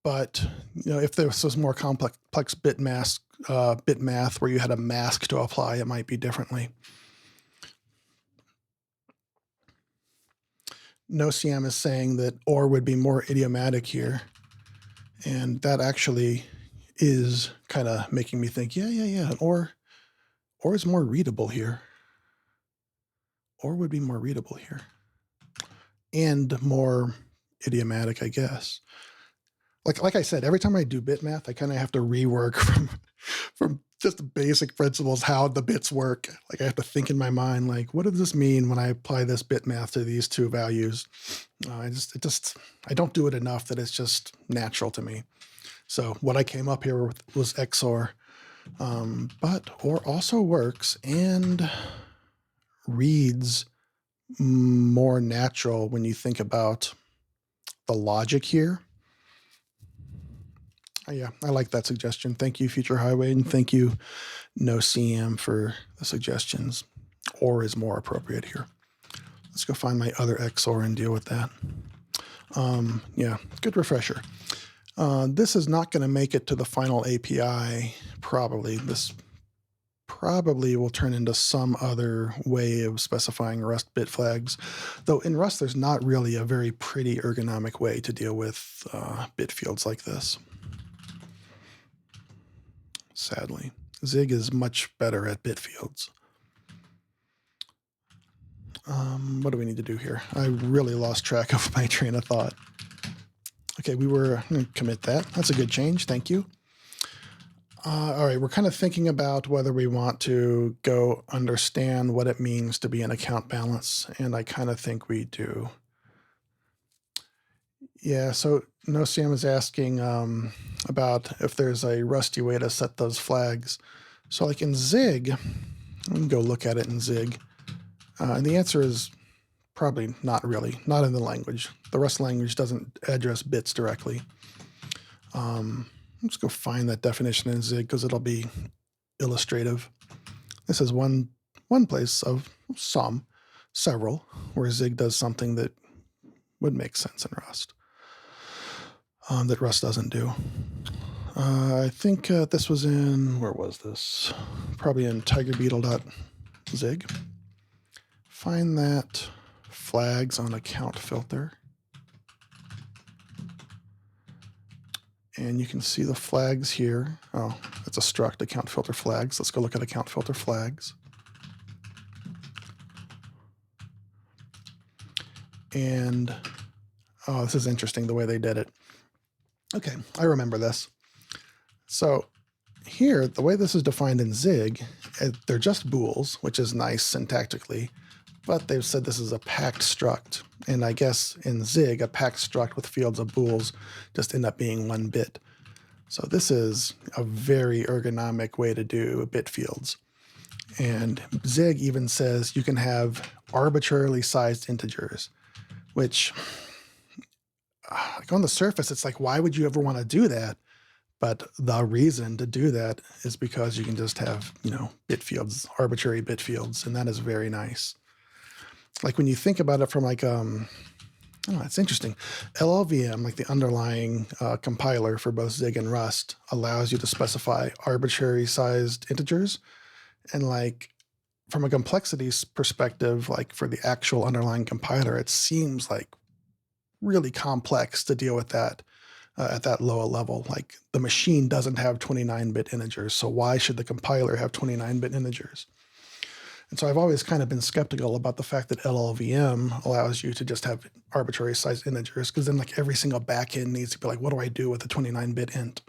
But if this was more complex bit math where you had a mask to apply, it might be differently. NoCM is saying that OR would be more idiomatic here. And that actually is kind of making me think, yeah. OR is more readable here. OR would be more readable here. And more idiomatic, I guess. Like I said, every time I do bit math, I kind of have to rework from just the basic principles, how the bits work. Like I have to think in my mind, like, what does this mean when I apply this bit math to these two values? I don't do it enough that it's just natural to me. So what I came up here with was XOR, but OR also works and reads more natural when you think about the logic here. Yeah, I like that suggestion. Thank you, Future Highway, and thank you, NoCM, for the suggestions. OR is more appropriate here. Let's go find my other XOR and deal with that. Yeah, good refresher. This is not going to make it to the final API, probably. This probably will turn into some other way of specifying Rust bit flags. Though in Rust, there's not really a very pretty ergonomic way to deal with bit fields like this. Sadly, Zig is much better at bit fields. What do we need to do here? I really lost track of my train of thought. Okay, we were going to commit that. That's a good change. Thank you. All right, we're kind of thinking about whether we want to go understand what it means to be an account balance, and I kind of think we do. Yeah, so NoCM is asking about if there's a rusty way to set those flags. So like in Zig, we can go look at it in Zig. And the answer is probably not really, not in the language. The Rust language doesn't address bits directly. Let's go find that definition in Zig because it'll be illustrative. This is one place of several, where Zig does something that would make sense in Rust. That Rust doesn't do. I think this was in, where was this? Probably in tigerbeetle.zig. Find that flags on account filter. And you can see the flags here. Oh, it's a struct account filter flags. Let's go look at account filter flags. And, oh, this is interesting the way they did it. Okay, I remember this. So here, the way this is defined in Zig, they're just bools, which is nice syntactically, but they've said this is a packed struct. And I guess in Zig, a packed struct with fields of bools just end up being one bit. So this is a very ergonomic way to do bit fields. And Zig even says you can have arbitrarily sized integers, which like on the surface, it's like, why would you ever want to do that? But the reason to do that is because you can just have, bit fields, arbitrary bit fields, and that is very nice. Like when you think about it from like, it's interesting. LLVM, like the underlying compiler for both Zig and Rust, allows you to specify arbitrary sized integers. And like from a complexity perspective, like for the actual underlying compiler, it seems like really complex to deal with that at that lower level. Like the machine doesn't have 29-bit integers, so why should the compiler have 29-bit integers? And so I've always kind of been skeptical about the fact that LLVM allows you to just have arbitrary sized integers, because then like every single backend needs to be like, what do I do with a 29-bit int?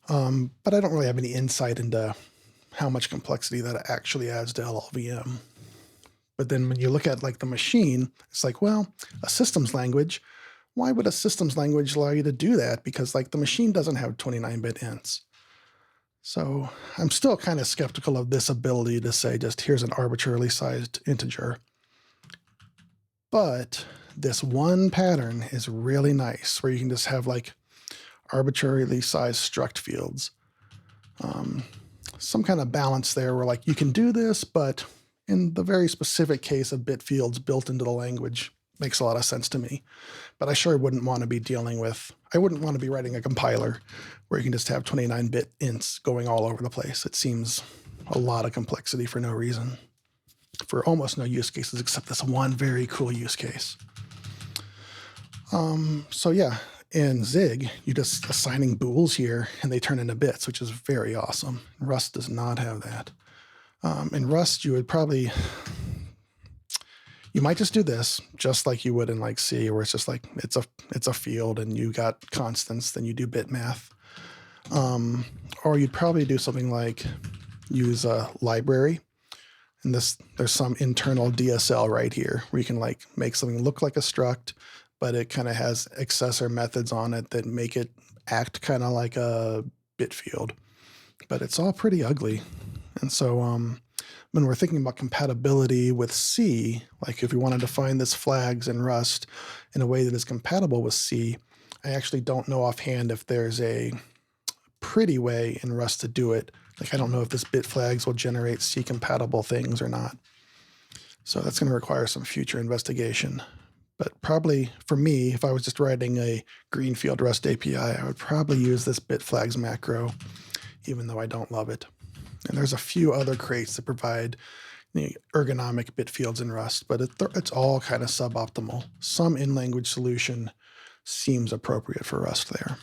But I don't really have any insight into how much complexity that actually adds to LLVM. But then when you look at like the machine, it's like, well, a systems language why would a systems language allow you to do that? Because like the machine doesn't have 29-bit ints. So I'm still kind of skeptical of this ability to say just here's an arbitrarily sized integer. But this one pattern is really nice where you can just have like arbitrarily sized struct fields. Some kind of balance there where like you can do this, but in the very specific case of bit fields built into the language makes a lot of sense to me. But I sure wouldn't want to be I wouldn't want to be writing a compiler where you can just have 29-bit ints going all over the place. It seems a lot of complexity for no reason, for almost no use cases except this one very cool use case. So yeah, in Zig, you're just assigning bools here and they turn into bits, which is very awesome. Rust does not have that. In Rust, you might just do this just like you would in like C, where it's just like it's a field and you got constants, then you do bit math. Or you'd probably do something like use a library. And there's some internal DSL right here where you can like make something look like a struct, but it kind of has accessor methods on it that make it act kind of like a bit field. But it's all pretty ugly. And so when we're thinking about compatibility with C, like if we want to define this flags in Rust in a way that is compatible with C, I actually don't know offhand if there's a pretty way in Rust to do it. Like I don't know if this bit flags will generate C compatible things or not. So that's going to require some future investigation. But probably for me, if I was just writing a greenfield Rust API, I would probably use this bit flags macro, even though I don't love it. And there's a few other crates that provide the ergonomic bit fields in Rust, but it's all kind of suboptimal. Some in-language solution seems appropriate for Rust there.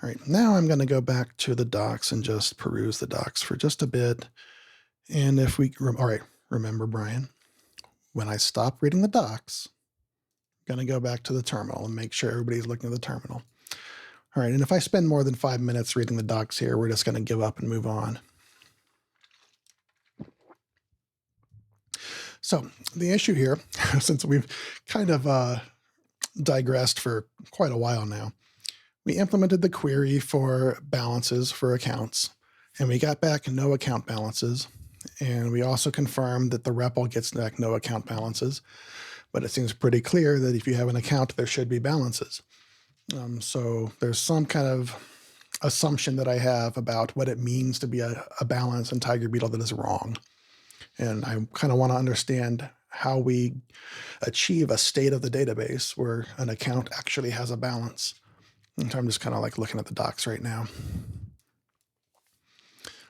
All right, now I'm going to go back to the docs and just peruse the docs for just a bit. And if we, all right, remember, Brian, when I stop reading the docs, I'm going to go back to the terminal and make sure everybody's looking at the terminal. All right, and if I spend more than 5 minutes reading the docs here, we're just going to give up and move on. So the issue here, since we've kind of digressed for quite a while now, we implemented the query for balances for accounts, and we got back no account balances. And we also confirmed that the REPL gets back no account balances, but it seems pretty clear that if you have an account, there should be balances. So there's some kind of assumption that I have about what it means to be a balance in Tiger Beetle that is wrong. And I kind of want to understand how we achieve a state of the database where an account actually has a balance. And so I'm just kind of like looking at the docs right now.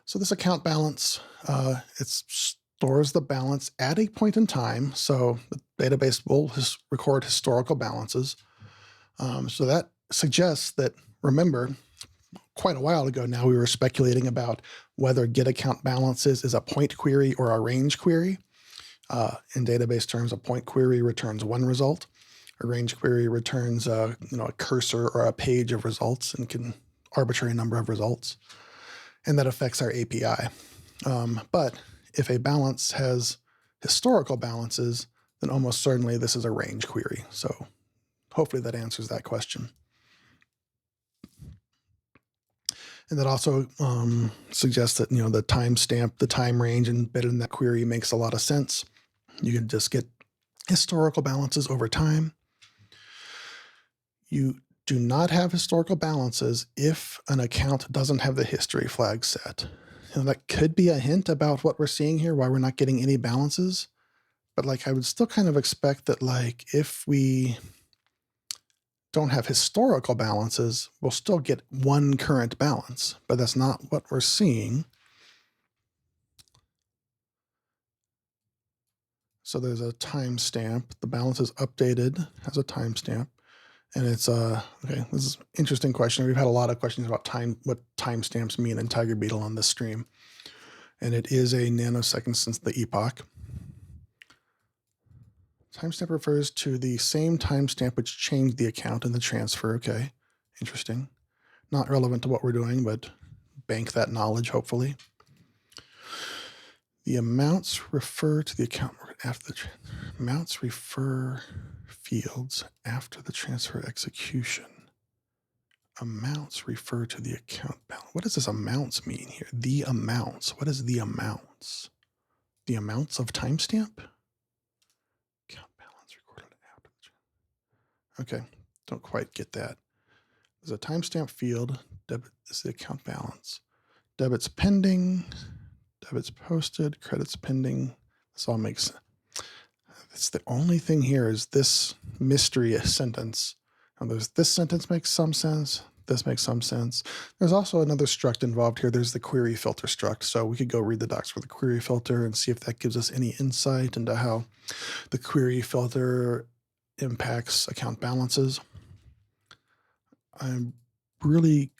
So this account balance, it stores the balance at a point in time. So the database will record historical balances. So that suggests that, remember, quite a while ago now, we were speculating about whether get account balances is a point query or a range query. In database terms, a point query returns one result. A range query returns a cursor or a page of results and can arbitrary number of results. And that affects our API. But if a balance has historical balances, then almost certainly this is a range query. So hopefully that answers that question. And that also suggests that the timestamp, the time range embedded in that query makes a lot of sense. You can just get historical balances over time. You do not have historical balances if an account doesn't have the history flag set. That could be a hint about what we're seeing here, why we're not getting any balances. But like I would still kind of expect that like if we don't have historical balances, we'll still get one current balance, but that's not what we're seeing. So there's a timestamp. The balance is updated, has a timestamp. And it's, okay, this is an interesting question. We've had a lot of questions about what timestamps mean in Tiger Beetle on this stream. And it is a nanosecond since the epoch. Timestamp refers to the same timestamp which changed the account in the transfer. Okay, interesting. Not relevant to what we're doing, but bank that knowledge, hopefully. The amounts refer to the account after the amounts refer fields after the transfer execution. Amounts refer to the account balance. What does this amounts mean here? The amounts. What is the amounts? The amounts of timestamp? Account balance recorded after the okay, don't quite get that. There's a timestamp field. Debit is the account balance. Debits pending. Debits posted. Credits pending. This all makes sense. It's the only thing here is this mystery sentence. Now there's this sentence makes some sense. This makes some sense. There's also another struct involved here. There's the query filter struct. So we could go read the docs for the query filter and see if that gives us any insight into how the query filter impacts account balances. I'm really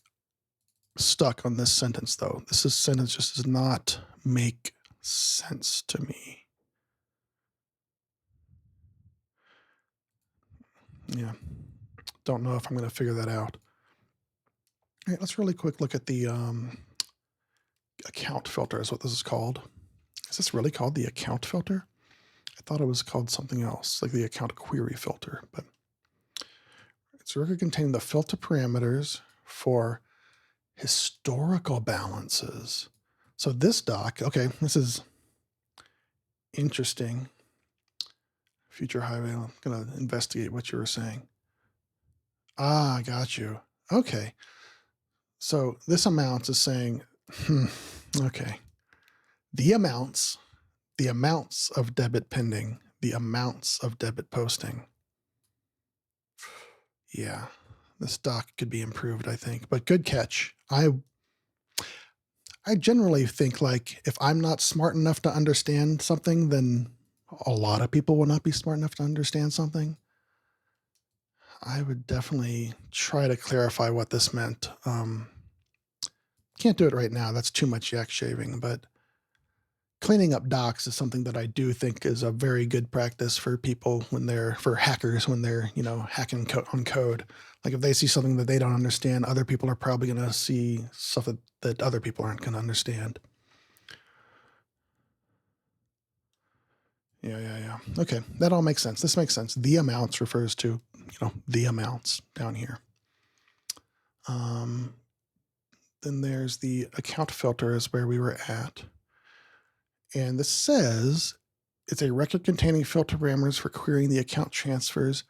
stuck on this sentence though. Sentence just does not make sense to me. Yeah, don't know if I'm going to figure that out. All right, let's really quick look at the account filter is what this is called. Is this really called the account filter? I thought it was called something else, like the account query filter, but it's record containing the filter parameters for historical balances. So this doc, okay, this is interesting. Future highway, I'm going to investigate what you were saying. Ah, got you. Okay. So this amounts is saying, okay, the amounts of debit pending, the amounts of debit posting. Yeah, this doc could be improved, I think, but good catch. I generally think like if I'm not smart enough to understand something, then a lot of people will not be smart enough to understand something. I would definitely try to clarify what this meant. Can't do it right now. That's too much yak shaving, but cleaning up docs is something that I do think is a very good practice for people for hackers when they're, hacking on code. Like if they see something that they don't understand, other people are probably going to see stuff that other people aren't going to understand. Yeah. Okay, that all makes sense. This makes sense. The amounts refers to, the amounts down here. Then there's the account filter is where we were at. And this says it's a record containing filter parameters for querying the account transfers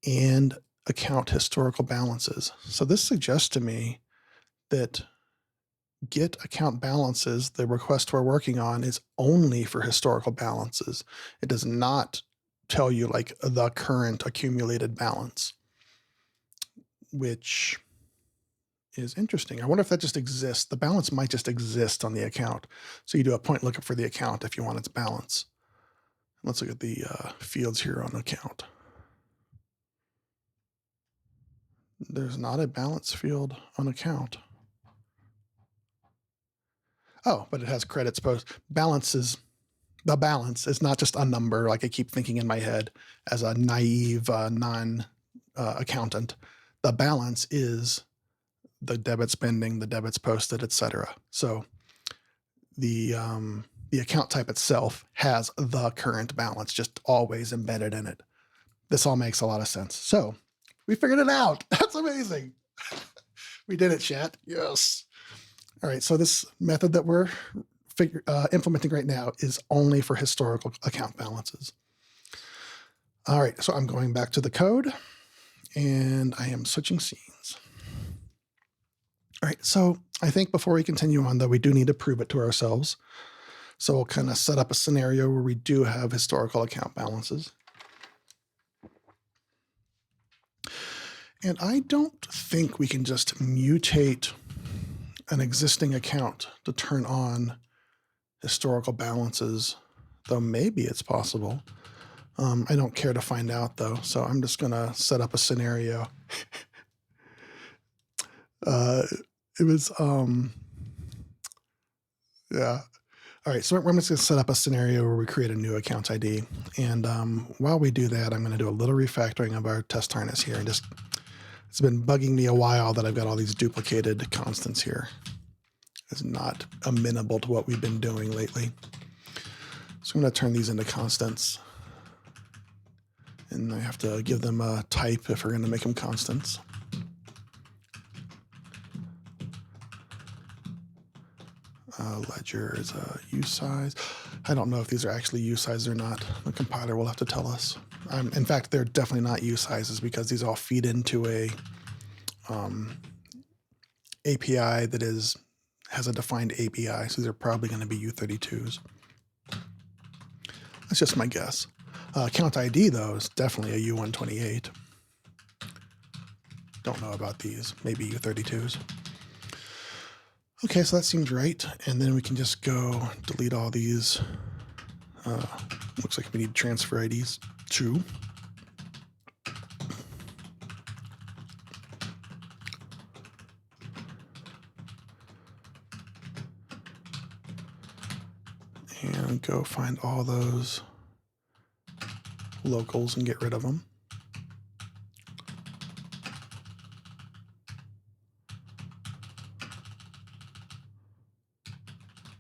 and account historical balances. So this suggests to me that get account balances, the request we're working on, is only for historical balances. It does not tell you like the current accumulated balance, which is interesting. I wonder if that just exists. The balance might just exist on the account. So you do a point lookup for the account if you want its balance. Let's look at the fields here on account. There's not a balance field on account. Oh, but it has credits post. The balance is not just a number like I keep thinking in my head as a naive non-accountant. The balance is the debits pending, the debits posted, etc. So the account type itself has the current balance just always embedded in it. This all makes a lot of sense. So we figured it out. That's amazing. We did it, chat. Yes. All right. So this method that we're implementing right now is only for historical account balances. All right. So I'm going back to the code and I am switching scenes. All right, so I think before we continue on, though, we do need to prove it to ourselves. So we'll kind of set up a scenario where we do have historical account balances. And I don't think we can just mutate an existing account to turn on historical balances, though maybe it's possible. I don't care to find out, though, so I'm just going to set up a scenario. It was, yeah. All right, so I'm just going to set up a scenario where we create a new account ID. And while we do that, I'm going to do a little refactoring of our test harness here. And it's been bugging me a while that I've got all these duplicated constants here. It's not amenable to what we've been doing lately. So I'm going to turn these into constants. And I have to give them a type if we're going to make them constants. Ledger is a usize. I don't know if these are actually usize or not. The compiler will have to tell us. In fact, they're definitely not usizes because these all feed into a API that has a defined API. So these are probably going to be U32s. That's just my guess. Count ID, though, is definitely a U128. Don't know about these. Maybe U32s. Okay, so that seems right. And then we can just go delete all these. Looks like we need transfer IDs too. And go find all those locals and get rid of them.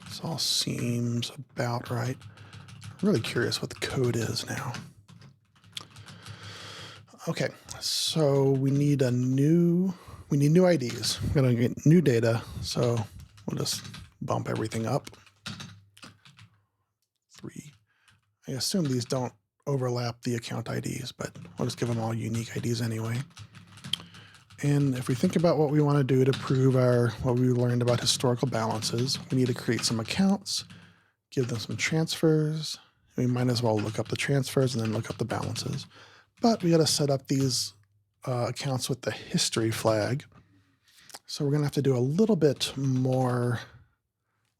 This all seems about right. I'm really curious what the code is now. Okay, so we need new IDs. We're gonna get new data, so we'll just bump everything up. 3. I assume these don't overlap the account IDs, but we'll just give them all unique IDs anyway. And if we think about what we want to do to prove what we learned about historical balances, we need to create some accounts, give them some transfers. We might as well look up the transfers and then look up the balances. But we got to set up these accounts with the history flag. So we're going to have to do a little bit more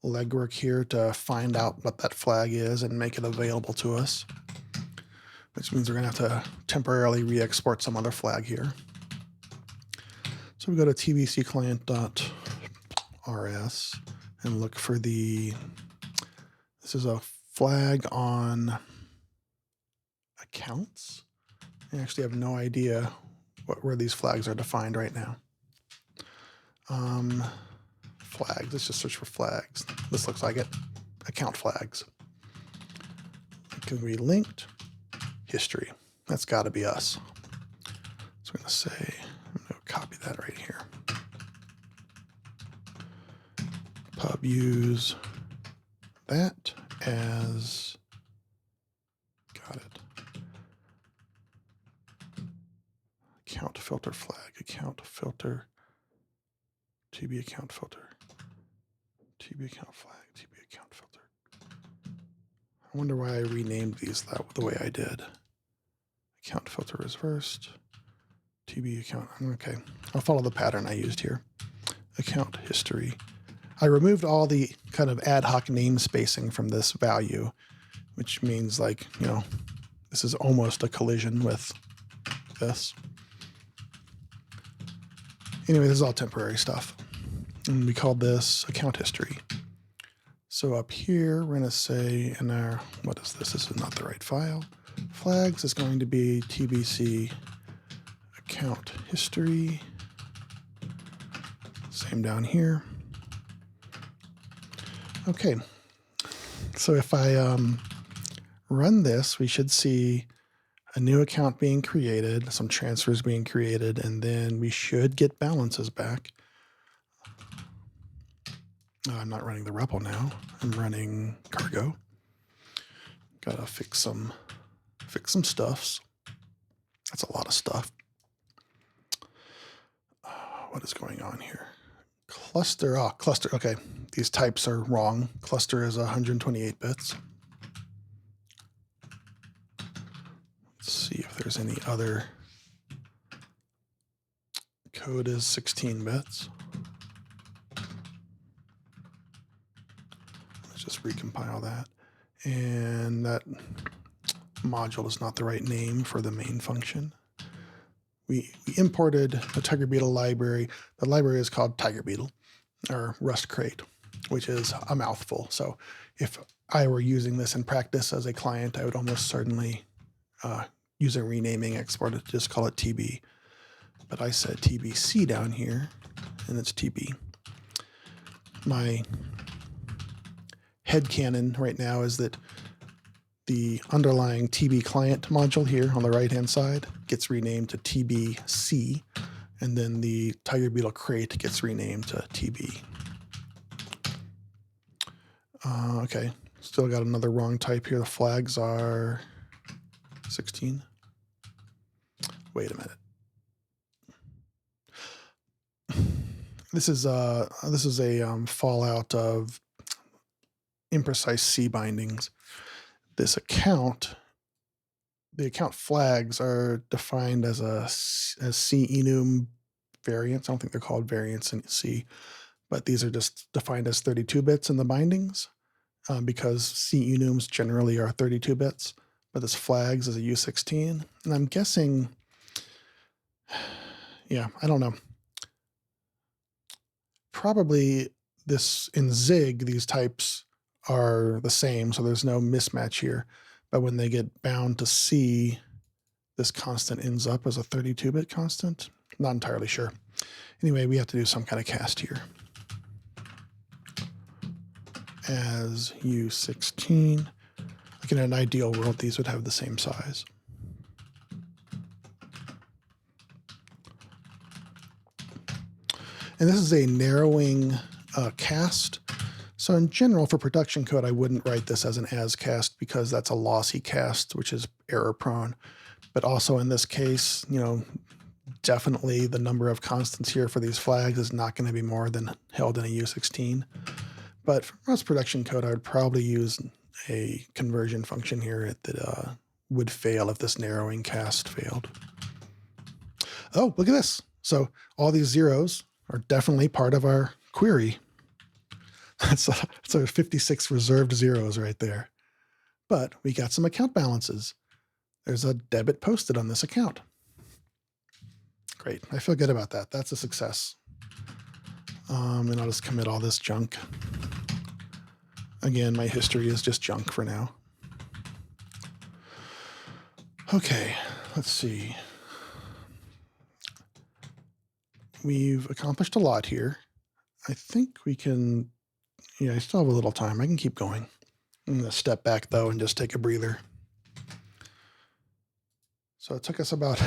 legwork here to find out what that flag is and make it available to us, which means we're going to have to temporarily re-export some other flag here. So we go to tbcclient.rs and look for this is a flag on accounts. I actually have no idea where these flags are defined right now. Flags, let's just search for flags. This looks like it. Account flags. Can be linked. History. That's got to be us. So I'm going to say, I'm going to copy that right here. Pub use that as, got it. Account filter flag, account filter, TB account filter, TB account flag, TB account filter. I wonder why I renamed these the way I did. Account filter is first, TB account, okay. I'll follow the pattern I used here. Account history. I removed all the kind of ad hoc name spacing from this value, which means like, this is almost a collision with this. Anyway, this is all temporary stuff. And we called this account history. So up here, we're going to say in our, what is this? This is not the right file. Flags is going to be TBC account history. Same down here. Okay. So if I run this, we should see a new account being created, some transfers being created, and then we should get balances back. I'm not running the REPL now. I'm running cargo. Gotta fix some stuffs. That's a lot of stuff. What is going on here? Cluster, cluster, okay. These types are wrong. Cluster is 128 bits. Let's see if there's any other. Code is 16 bits. Let's just recompile that. And that module is not the right name for the main function. We imported the TigerBeetle library. The library is called TigerBeetle or Rust Crate, which is a mouthful. So if I were using this in practice as a client, I would almost certainly use a renaming export to just call it TB. But I said TBC down here, and it's TB. My headcanon right now is that the underlying TB client module here on the right-hand side gets renamed to TBC, and then the Tiger Beetle crate gets renamed to TB. Okay, still got another wrong type here. The flags are 16. Wait a minute. This is a fallout of imprecise C bindings. This account, the account flags are defined as C enum variants. I don't think they're called variants in C, but these are just defined as 32 bits in the bindings because C enums generally are 32 bits, but this flags is a U16. And I'm guessing, yeah, I don't know. Probably this in Zig, these types are the same, so there's no mismatch here. But when they get bound to C, this constant ends up as a 32-bit constant. Not entirely sure. Anyway, we have to do some kind of cast here. As U16, like in an ideal world, these would have the same size. And this is a narrowing cast. So in general, for production code, I wouldn't write this as an as cast because that's a lossy cast, which is error prone. But also in this case, you know, definitely the number of constants here for these flags is not going to be more than held in a U16. But for most production code, I would probably use a conversion function here that would fail if this narrowing cast failed. Oh, look at this. So all these zeros are definitely part of our query. That's 56 reserved zeros right there. But we got some account balances. There's a debit posted on this account. Great. I feel good about that. That's a success. And I'll just commit all this junk. Again, my history is just junk for now. Okay, let's see. We've accomplished a lot here. I think we can, yeah, I still have a little time. I can keep going. I'm going to step back though and just take a breather. So it took us about,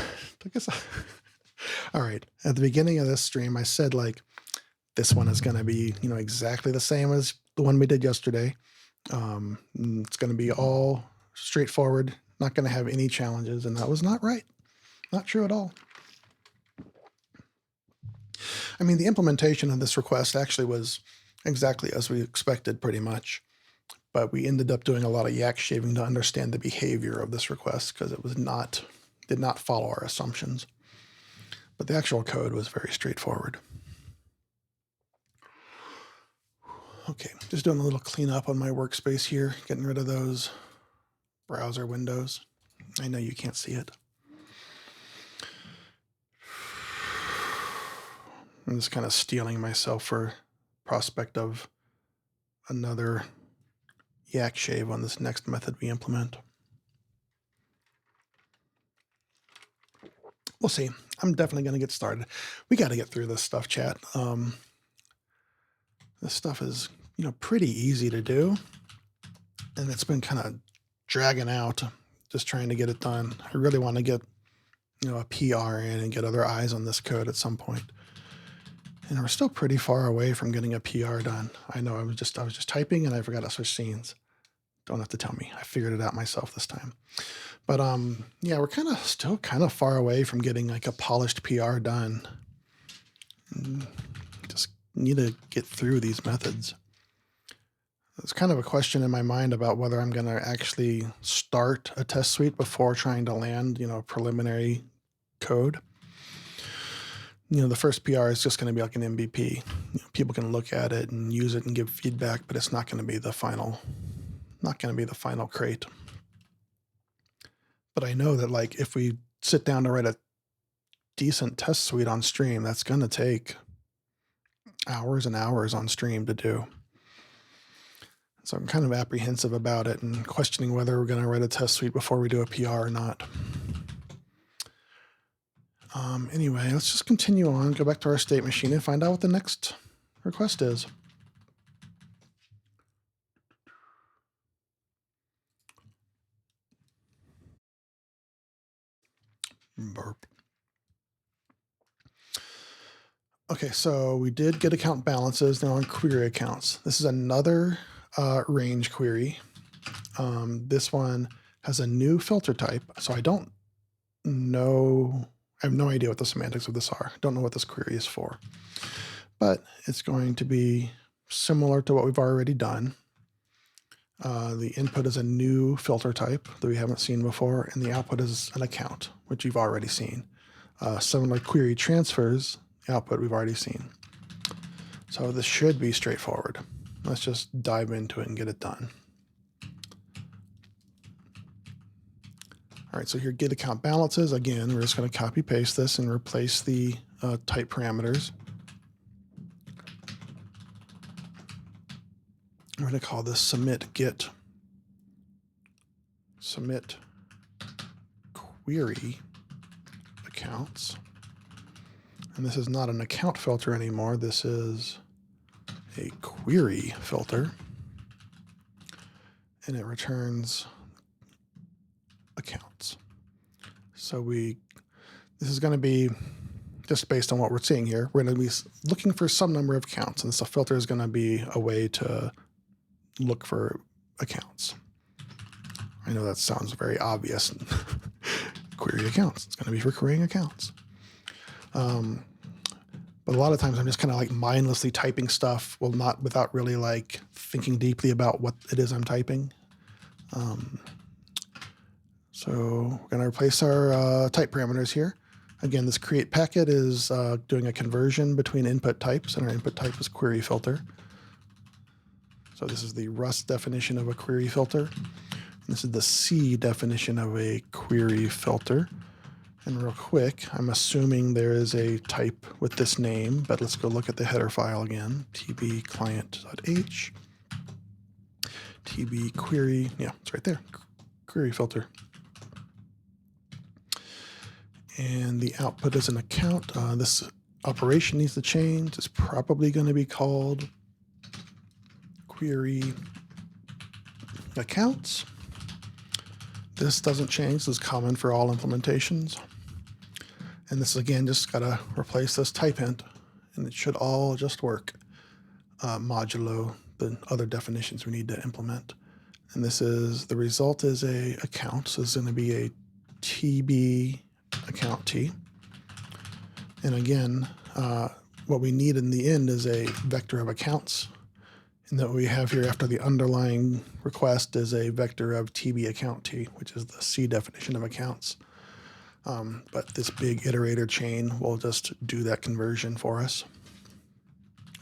all right. At the beginning of this stream, I said like, this one is going to be, you know, exactly the same as the one we did yesterday. It's going to be all straightforward, not going to have any challenges. And that was not right. Not true at all. I mean, the implementation of this request actually was exactly as we expected pretty much, but we ended up doing a lot of yak shaving to understand the behavior of this request because it was did not follow our assumptions. But the actual code was very straightforward. Okay, just doing a little cleanup on my workspace here, getting rid of those browser windows. I know you can't see it. I'm just kind of steeling myself for prospect of another yak shave on this next method we implement. We'll see. I'm definitely going to get started. We got to get through this stuff, chat. This stuff is, you know, pretty easy to do, and it's been kind of dragging out, just trying to get it done. I really want to get, you know, a PR in and get other eyes on this code at some point. And we're still pretty far away from getting a PR done. I know I was just typing and I forgot to switch scenes. Don't have to tell me. I figured it out myself this time. But yeah, we're still kind of far away from getting like a polished PR done. Just need to get through these methods. There's kind of a question in my mind about whether I'm going to actually start a test suite before trying to land, you know, preliminary code. You know, the first PR is just going to be like an MVP. You know, people can look at it and use it and give feedback, but it's not going to be the final, crate. But I know that like if we sit down to write a decent test suite on stream, that's going to take hours and hours on stream to do. So I'm kind of apprehensive about it and questioning whether we're going to write a test suite before we do a PR or not. Anyway, let's just continue on, go back to our state machine and find out what the next request is. Burp. Okay, so we did get account balances. Now on query accounts. This is another range query. This one has a new filter type, so I don't know. I have no idea what the semantics of this are. Don't know what this query is for, but it's going to be similar to what we've already done. The input is a new filter type that we haven't seen before, and the output is an account, which you've already seen. Similar query transfers, output we've already seen. So this should be straightforward. Let's just dive into it and get it done. All right, so here get account balances. Again, we're just going to copy paste this and replace the type parameters. I'm going to call this submit query accounts. And this is not an account filter anymore. This is a query filter. And it returns accounts. So this is going to be just based on what we're seeing here. We're going to be looking for some number of accounts, and so filter is going to be a way to look for accounts. I know that sounds very obvious. Query accounts. It's going to be for querying accounts. But a lot of times I'm just kind of like mindlessly typing stuff, without really like thinking deeply about what it is I'm typing. So we're going to replace our type parameters here. Again, this create packet is doing a conversion between input types, and our input type is query filter. So this is the Rust definition of a query filter. This is the C definition of a query filter. And real quick, I'm assuming there is a type with this name, but let's go look at the header file again. tbclient.h, tb query, yeah, it's right there, query filter. And the output is an account. This operation needs to change. It's probably going to be called query accounts. This doesn't change. This is common for all implementations. And this, again, just got to replace this type int, and it should all just work modulo the other definitions we need to implement. And this is, the result is a account. So it's going to be a tb account t. And again, what we need in the end is a vector of accounts. And that what we have here after the underlying request is a vector of tb account t, which is the C definition of accounts. But this big iterator chain will just do that conversion for us,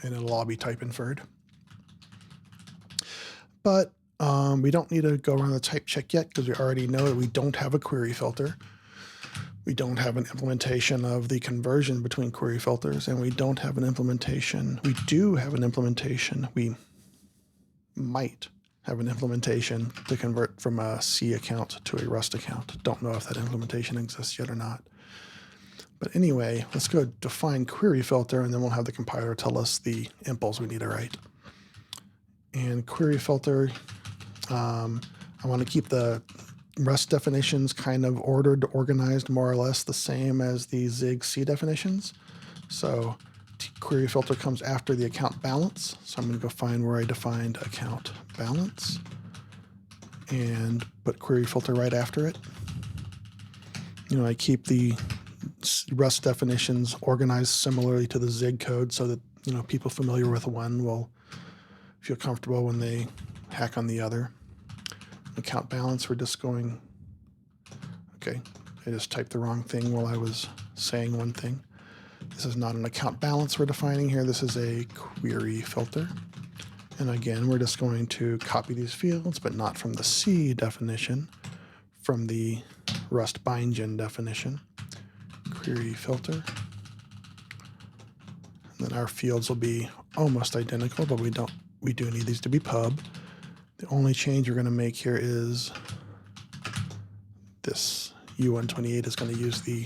and it'll all be type inferred. But we don't need to go around the type check yet, because we already know that we don't have a query filter. We don't have an implementation of the conversion between query filters, and we don't have an implementation. We do have an implementation. We might have an implementation to convert from a C account to a Rust account. Don't know if that implementation exists yet or not. But anyway, let's go define query filter, and then we'll have the compiler tell us the impls we need to write. And query filter, I want to keep the Rust definitions kind of organized more or less the same as the Zig C definitions. So query filter comes after the account balance. So I'm going to go find where I defined account balance and put query filter right after it. You know, I keep the Rust definitions organized similarly to the Zig code so that, you know, people familiar with one will feel comfortable when they hack on the other. Account balance, we're just going, okay, I just typed the wrong thing while I was saying one thing. This is not an account balance we're defining here. This is a query filter. And again, we're just going to copy these fields, but not from the C definition, from the Rust bindgen definition. Query filter. And then our fields will be almost identical, but we do need these to be pub. The only change we're going to make here is this U128 is going to use the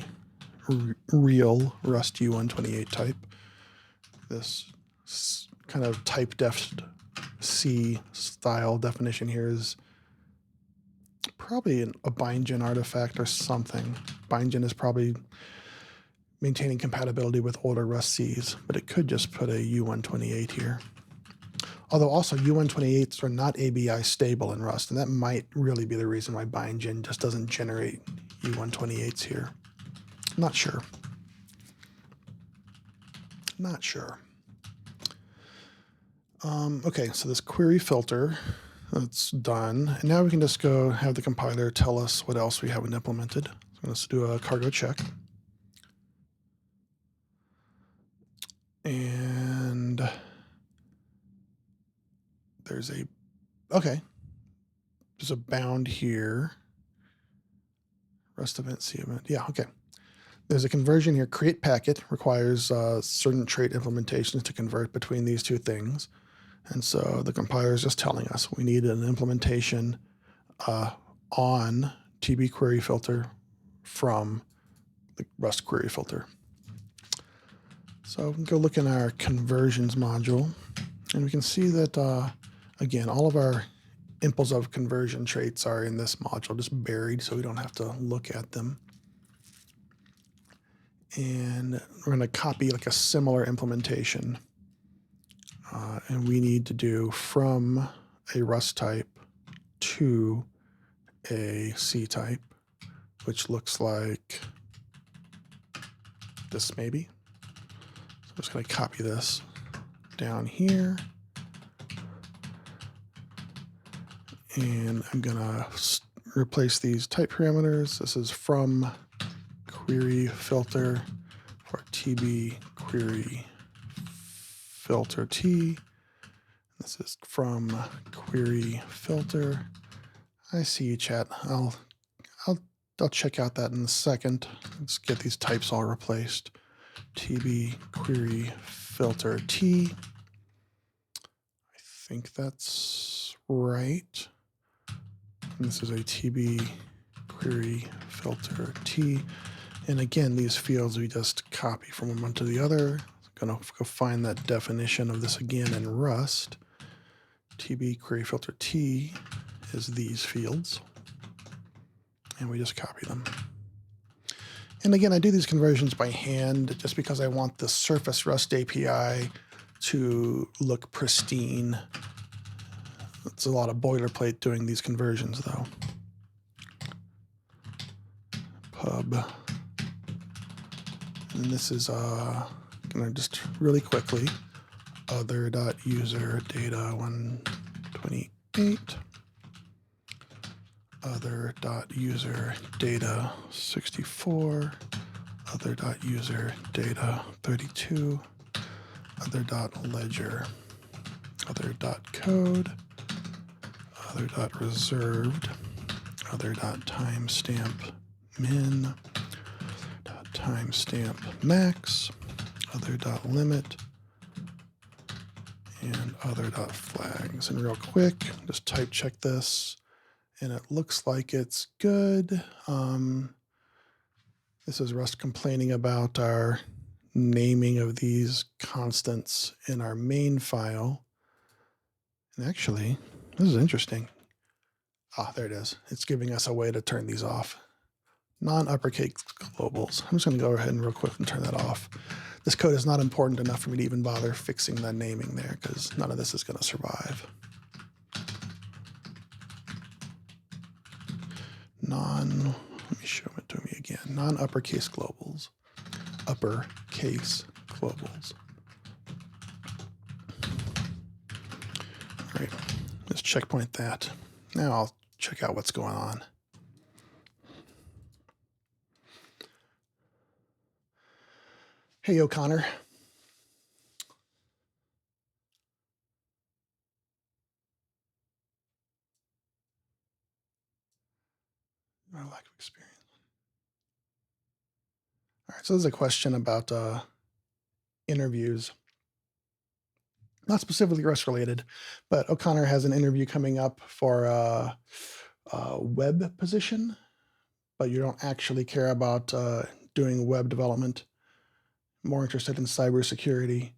real Rust U128 type. This kind of type def C style definition here is probably a bindgen artifact or something, BindGen is probably maintaining compatibility with older Rust Cs, but it could just put a U128 here. Although also U128s are not ABI stable in Rust, and that might really be the reason why BindGen just doesn't generate U128s here. Not sure. Not sure. Okay, so this query filter, that's done. And now we can just go have the compiler tell us what else we haven't implemented. So let's do a cargo check. And there's a, okay, there's a bound here. Rust event, C event. Yeah, okay. There's a conversion here. Create packet requires certain trait implementations to convert between these two things. And so the compiler is just telling us we need an implementation on TB query filter from the Rust query filter. So we can go look in our conversions module, and we can see that, again, all of our impls of conversion traits are in this module, just buried, so we don't have to look at them. And we're going to copy like a similar implementation. And we need to do from a Rust type to a C type, which looks like this maybe. So I'm just going to copy this down here. And I'm going to replace these type parameters. This is from query filter for TB query filter T. This is from query filter. I see you, chat. I'll check out that in a second. Let's get these types all replaced. TB query filter T. I think that's right. And this is a TB query filter T. And again, these fields we just copy from one to the other. I'm going to go find that definition of this again in Rust. TB query filter T is these fields. And we just copy them. And again, I do these conversions by hand just because I want the surface Rust API to look pristine. It's a lot of boilerplate doing these conversions though. Pub. And this is gonna just really quickly other.user data 128 other.user data 64 other.user data 32 other.ledger other.code other.reserved other.timestamp min timestamp max other.limit and other.flags. And real quick, just type check this, and it looks like it's good. This is Rust complaining about our naming of these constants in our main file. And actually, this is interesting. Ah, there it is. It's giving us a way to turn these off. Non-uppercase globals. I'm just going to go ahead and real quick and turn that off. This code is not important enough for me to even bother fixing that naming there because none of this is going to survive. Let me show it to me again. Non-uppercase globals. Uppercase globals. All right, let's checkpoint that. Now I'll check out what's going on. Hey, O'Connor. My lack of experience. All right, so there's a question about interviews. Not specifically Rust related, but O'Connor has an interview coming up for a web position, but you don't actually care about doing web development. More interested in cybersecurity.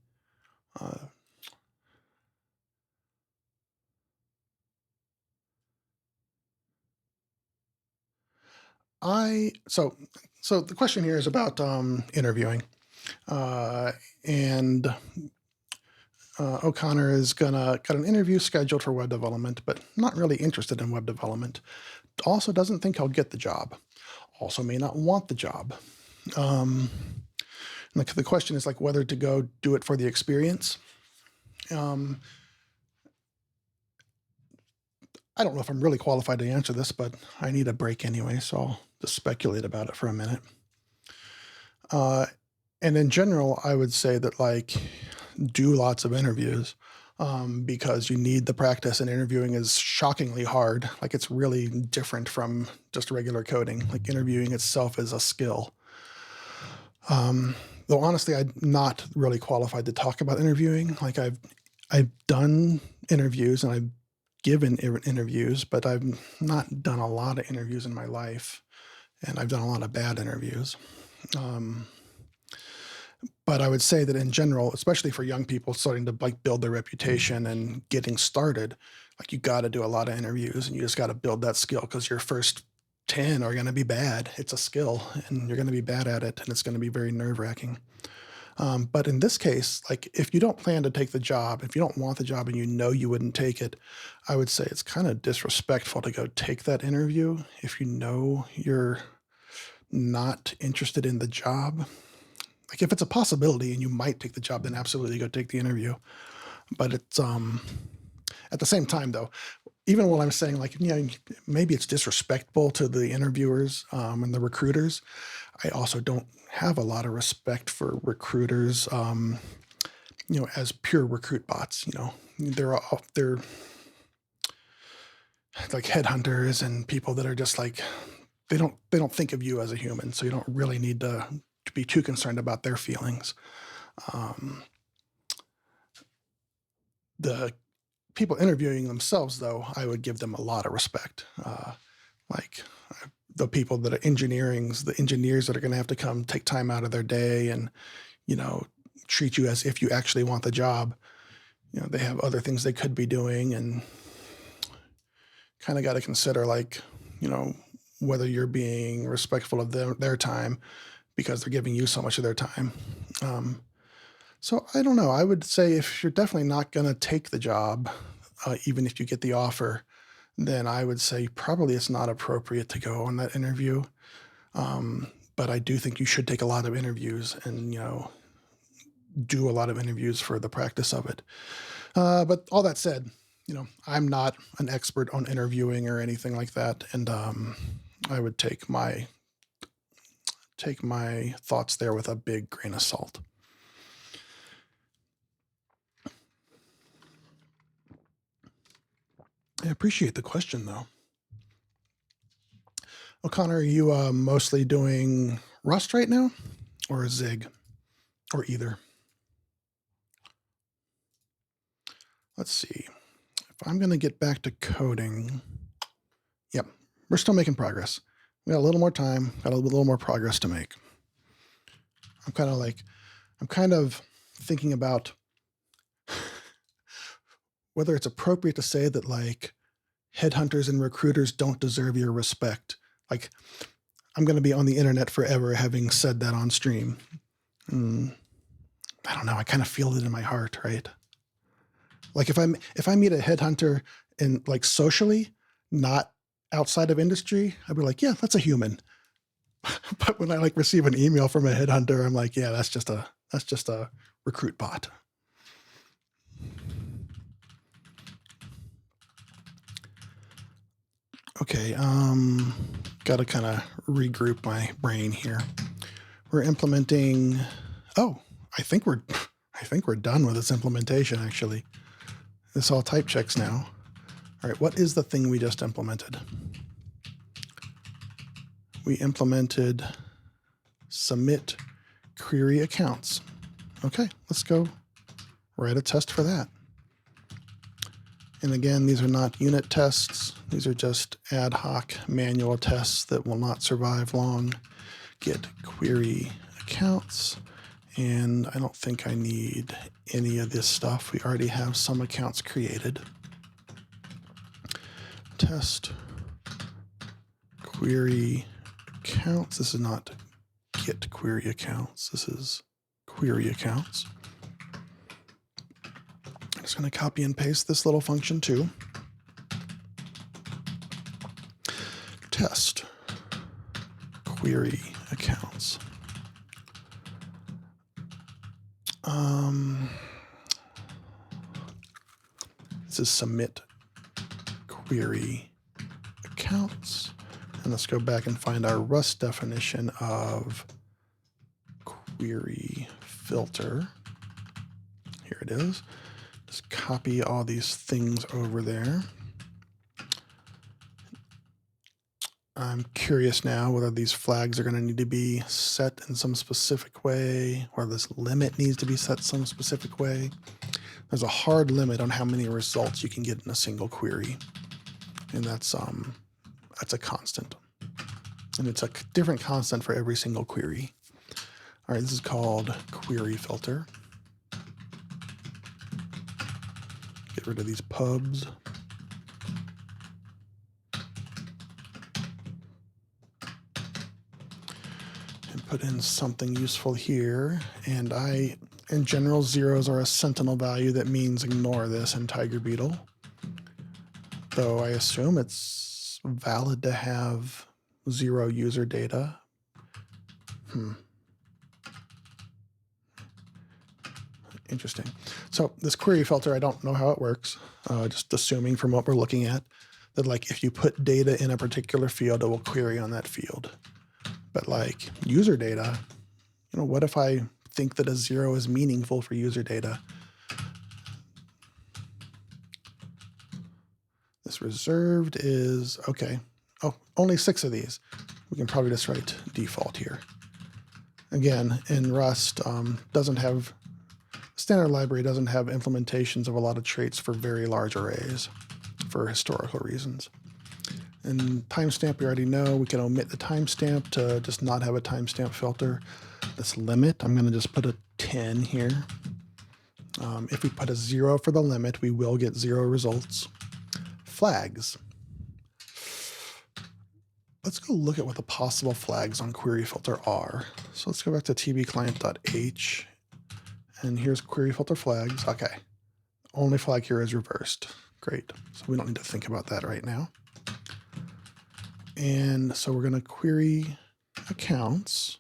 So So the question here is about interviewing. And O'Connor is got an interview scheduled for web development, but not really interested in web development. Also doesn't think he'll get the job. Also may not want the job. Like the question is like whether to go do it for the experience. I don't know if I'm really qualified to answer this, but I need a break anyway, so I'll just speculate about it for a minute. And in general, I would say that like do lots of interviews because you need the practice, and interviewing is shockingly hard. Like it's really different from just regular coding. Like interviewing itself is a skill. Though honestly, I'm not really qualified to talk about interviewing. Like I've done interviews and I've given interviews, but I've not done a lot of interviews in my life, and I've done a lot of bad interviews. But I would say that in general, especially for young people starting to like build their reputation and getting started, like you got to do a lot of interviews, and you just got to build that skill, because your first 10 are going to be bad. It's a skill, and you're going to be bad at it, and it's going to be very nerve-wracking. But in this case, like if you don't plan to take the job, if you don't want the job and you know you wouldn't take it, I would say it's kind of disrespectful to go take that interview if you know you're not interested in the job. Like if it's a possibility and you might take the job, then absolutely go take the interview. But it's at the same time though, even while I'm saying like, you know, maybe it's disrespectful to the interviewers and the recruiters, I also don't have a lot of respect for recruiters, you know, as pure recruit bots. You know, they're like headhunters and people that are just like, they don't think of you as a human, so you don't really need to be too concerned about their feelings. The people interviewing themselves, though, I would give them a lot of respect. Like the people that are the engineers that are going to have to come take time out of their day and, you know, treat you as if you actually want the job. You know, they have other things they could be doing, and kind of got to consider like, you know, whether you're being respectful of their time because they're giving you so much of their time. So I don't know. I would say if you're definitely not going to take the job, even if you get the offer, then I would say probably it's not appropriate to go on that interview. But I do think you should take a lot of interviews and, you know, do a lot of interviews for the practice of it. But all that said, you know, I'm not an expert on interviewing or anything like that. And I would take my thoughts there with a big grain of salt. I appreciate the question, though. O'Connor, are you mostly doing Rust right now, or Zig, or either? Let's see. If I'm going to get back to coding, yep, we're still making progress. We got a little more time, got a little more progress to make. I'm kind of thinking about whether it's appropriate to say that like headhunters and recruiters don't deserve your respect. Like I'm going to be on the internet forever having said that on stream. I don't know. I kind of feel it in my heart, right? Like if I meet a headhunter and like socially, not outside of industry, I'd be like, yeah, that's a human. But when I like receive an email from a headhunter, I'm like, yeah, that's just a recruit bot. Okay, got to kind of regroup my brain here. We're implementing. Oh, I think we're done with this implementation. Actually, this all type checks now. All right, what is the thing we just implemented? We implemented submit query accounts. Okay, let's go write a test for that. And again, these are not unit tests. These are just ad hoc manual tests that will not survive long. Get query accounts. And I don't think I need any of this stuff. We already have some accounts created. Test query accounts. This is not get query accounts. This is query accounts. I'm just going to copy and paste this little function too. Test query accounts. This is submit query accounts. And let's go back and find our Rust definition of query filter. Here it is. Just copy all these things over there. I'm curious now whether these flags are going to need to be set in some specific way, or this limit needs to be set some specific way. There's a hard limit on how many results you can get in a single query, and that's a constant, and it's a different constant for every single query. All right, this is called query filter. Get rid of these pubs. And put in something useful here. And in general, zeros are a sentinel value that means ignore this in Tiger Beetle. Though I assume it's valid to have 0 user data. Interesting. So this query filter, I don't know how it works. Just assuming from what we're looking at that, like, if you put data in a particular field, it will query on that field. But like user data, what if I think that a 0 is meaningful for user data? This reserved is okay. Oh, only 6 of these. We can probably just write default here. Again, in Rust, standard library doesn't have implementations of a lot of traits for very large arrays for historical reasons. And timestamp, we already know we can omit the timestamp to just not have a timestamp filter. This limit, I'm going to just put a 10 here. If we put a 0 for the limit, we will get 0 results. Flags. Let's go look at what the possible flags on query filter are. So let's go back to tbclient.h, and here's query filter flags. Okay, only flag here is reversed. Great, so we don't need to think about that right now. And so we're going to query accounts,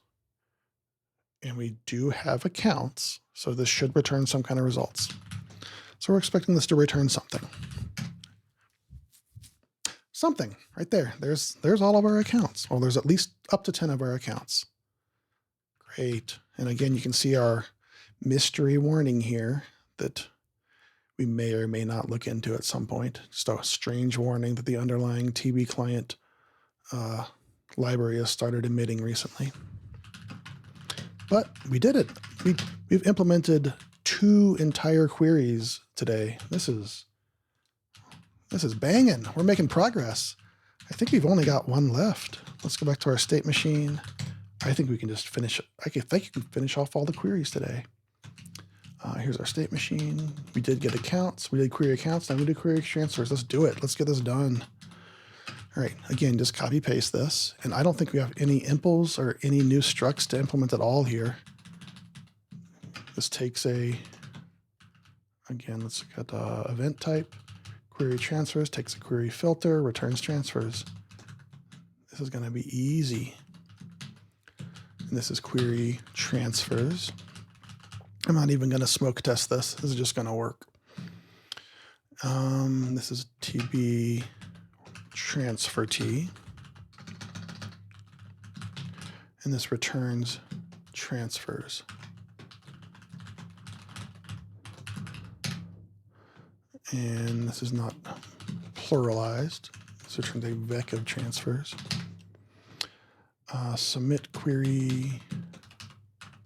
and we do have accounts, so this should return some kind of results. So we're expecting this to return something. Something right there. There's all of our accounts. Well, there's at least up to 10 of our accounts. Great. And again, you can see our mystery warning here that we may or may not look into at some point. Just a strange warning that the underlying TB client library has started emitting recently. But we did it. We've implemented 2 entire queries today. This is banging. We're making progress. I think we've only got 1 left. Let's go back to our state machine. I think we can just finish. I think you can finish off all the queries today. Here's our state machine. We did get accounts. We did query accounts. Now we did query transfers. Let's do it. Let's get this done. All right. Again, just copy paste this. And I don't think we have any impls or any new structs to implement at all here. This takes again, let's look at event type. Query transfers, takes a query filter, returns transfers. This is going to be easy. And this is query transfers. I'm not even going to smoke test this. This is just going to work. This is TB transfer T. And this returns transfers. And this is not pluralized. This returns a vec of transfers. Submit query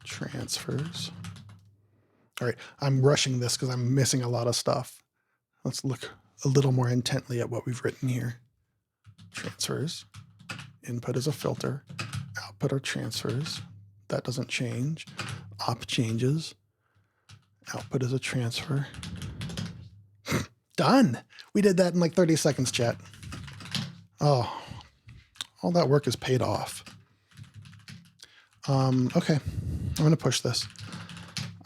transfers. All right, I'm rushing this because I'm missing a lot of stuff. Let's look a little more intently at what we've written here. Transfers. Input is a filter. Output are transfers. That doesn't change. Op changes. Output is a transfer. Done. We did that in like 30 seconds, chat. Oh, all that work is paid off. Okay, I'm going to push this.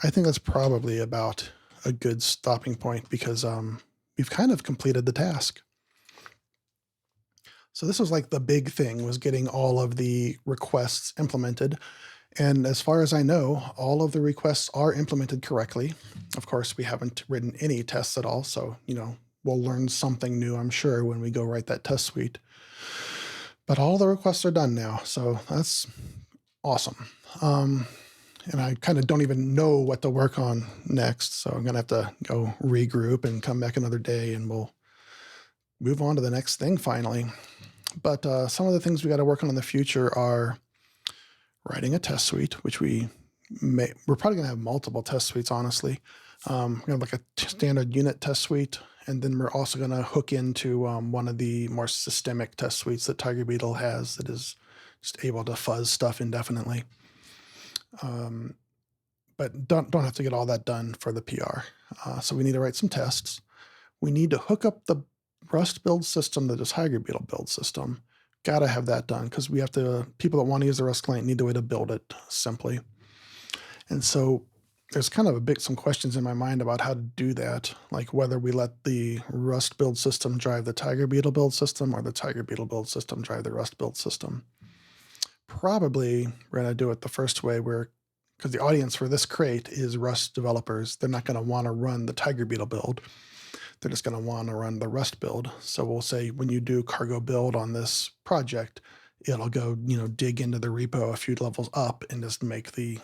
I think that's probably about a good stopping point because we've kind of completed the task. So this was like the big thing, was getting all of the requests implemented. And as far as I know, all of the requests are implemented correctly. Of course, we haven't written any tests at all. So, we'll learn something new, I'm sure, when we go write that test suite. But all the requests are done now. So that's awesome. And I kind of don't even know what to work on next. So I'm going to have to go regroup and come back another day and we'll move on to the next thing finally. But some of the things we got to work on in the future are writing a test suite, which we're probably going to have multiple test suites, honestly. We're going to have like a standard unit test suite. And then we're also going to hook into one of the more systemic test suites that Tiger Beetle has that is just able to fuzz stuff indefinitely. But don't have to get all that done for the PR. So we need to write some tests. We need to hook up the Rust build system to the Tiger Beetle build system. Got to have that done because we have to, people that want to use the Rust client need a way to build it simply. And so there's kind of some questions in my mind about how to do that, like whether we let the Rust build system drive the Tiger Beetle build system or the Tiger Beetle build system drive the Rust build system. Probably we're going to do it the first way, because the audience for this crate is Rust developers. They're not going to want to run the Tiger Beetle build. They're just going to want to run the Rust build. So we'll say when you do cargo build on this project, it'll go, dig into the repo a few levels up and just make the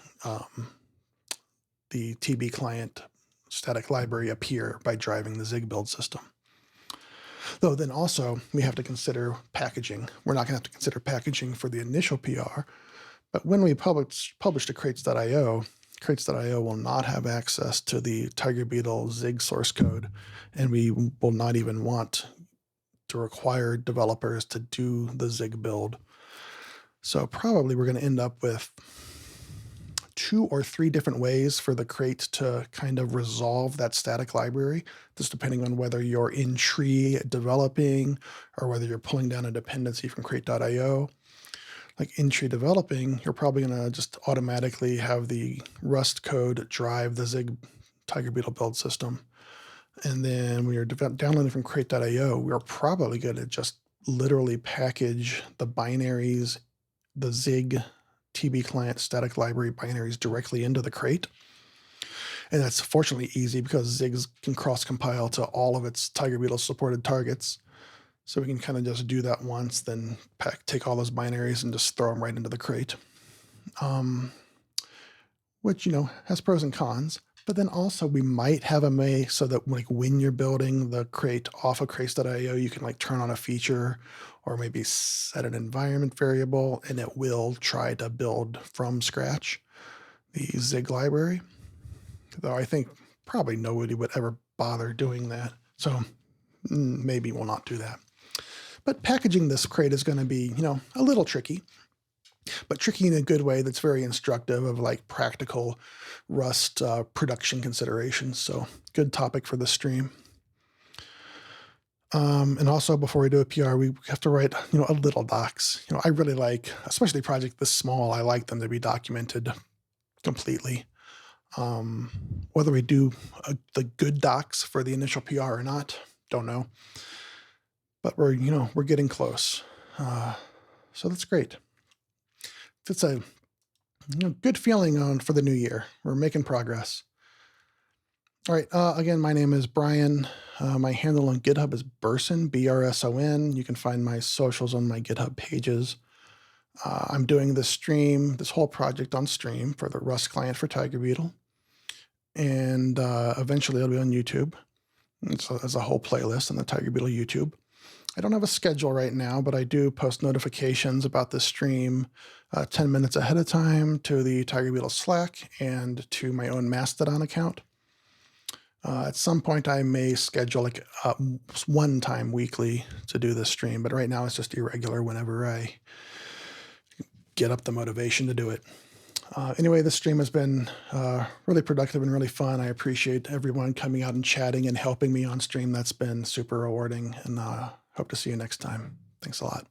TB client static library appear by driving the Zig build system. Though then also we have to consider packaging. We're not going to have to consider packaging for the initial PR, but when we publish to crates.io, crates.io will not have access to the Tiger Beetle Zig source code, and we will not even want to require developers to do the Zig build. So probably we're going to end up with 2 or 3 different ways for the crate to kind of resolve that static library, just depending on whether you're in tree developing or whether you're pulling down a dependency from crate.io. Like in tree developing, you're probably going to just automatically have the Rust code drive the Zig Tiger Beetle build system. And then when you're downloading from crate.io, we're probably going to just literally package the binaries, the Zig TB client static library binaries directly into the crate. And that's fortunately easy because Zig can cross-compile to all of its Tiger Beetle supported targets. So we can kind of just do that once, then take all those binaries and just throw them right into the crate. Which, has pros and cons. But then also we might have a way so that like when you're building the crate off of crates.io, you can like turn on a feature or maybe set an environment variable and it will try to build from scratch the Zig library. Though I think probably nobody would ever bother doing that. So maybe we'll not do that. But packaging this crate is going to be, a little tricky, but tricky in a good way that's very instructive of like practical Rust production considerations. So good topic for the stream. And also before we do a PR, we have to write, a little docs. I really like, especially a project this small, I like them to be documented completely. Whether we do the good docs for the initial PR or not, don't know. But we're getting close. So that's great. It's a good feeling for the new year. We're making progress. All right. Again, my name is Brian. My handle on GitHub is Burson, B-R-S-O-N. You can find my socials on my GitHub pages. I'm doing this whole project on stream for the Rust client for Tiger Beetle. And eventually it'll be on YouTube. And so there's a whole playlist on the Tiger Beetle YouTube. I don't have a schedule right now, but I do post notifications about the stream 10 minutes ahead of time to the Tiger Beetle Slack and to my own Mastodon account. At some point, I may schedule like one time weekly to do this stream, but right now it's just irregular whenever I get up the motivation to do it. Anyway, this stream has been really productive and really fun. I appreciate everyone coming out and chatting and helping me on stream. That's been super rewarding, and hope to see you next time. Thanks a lot.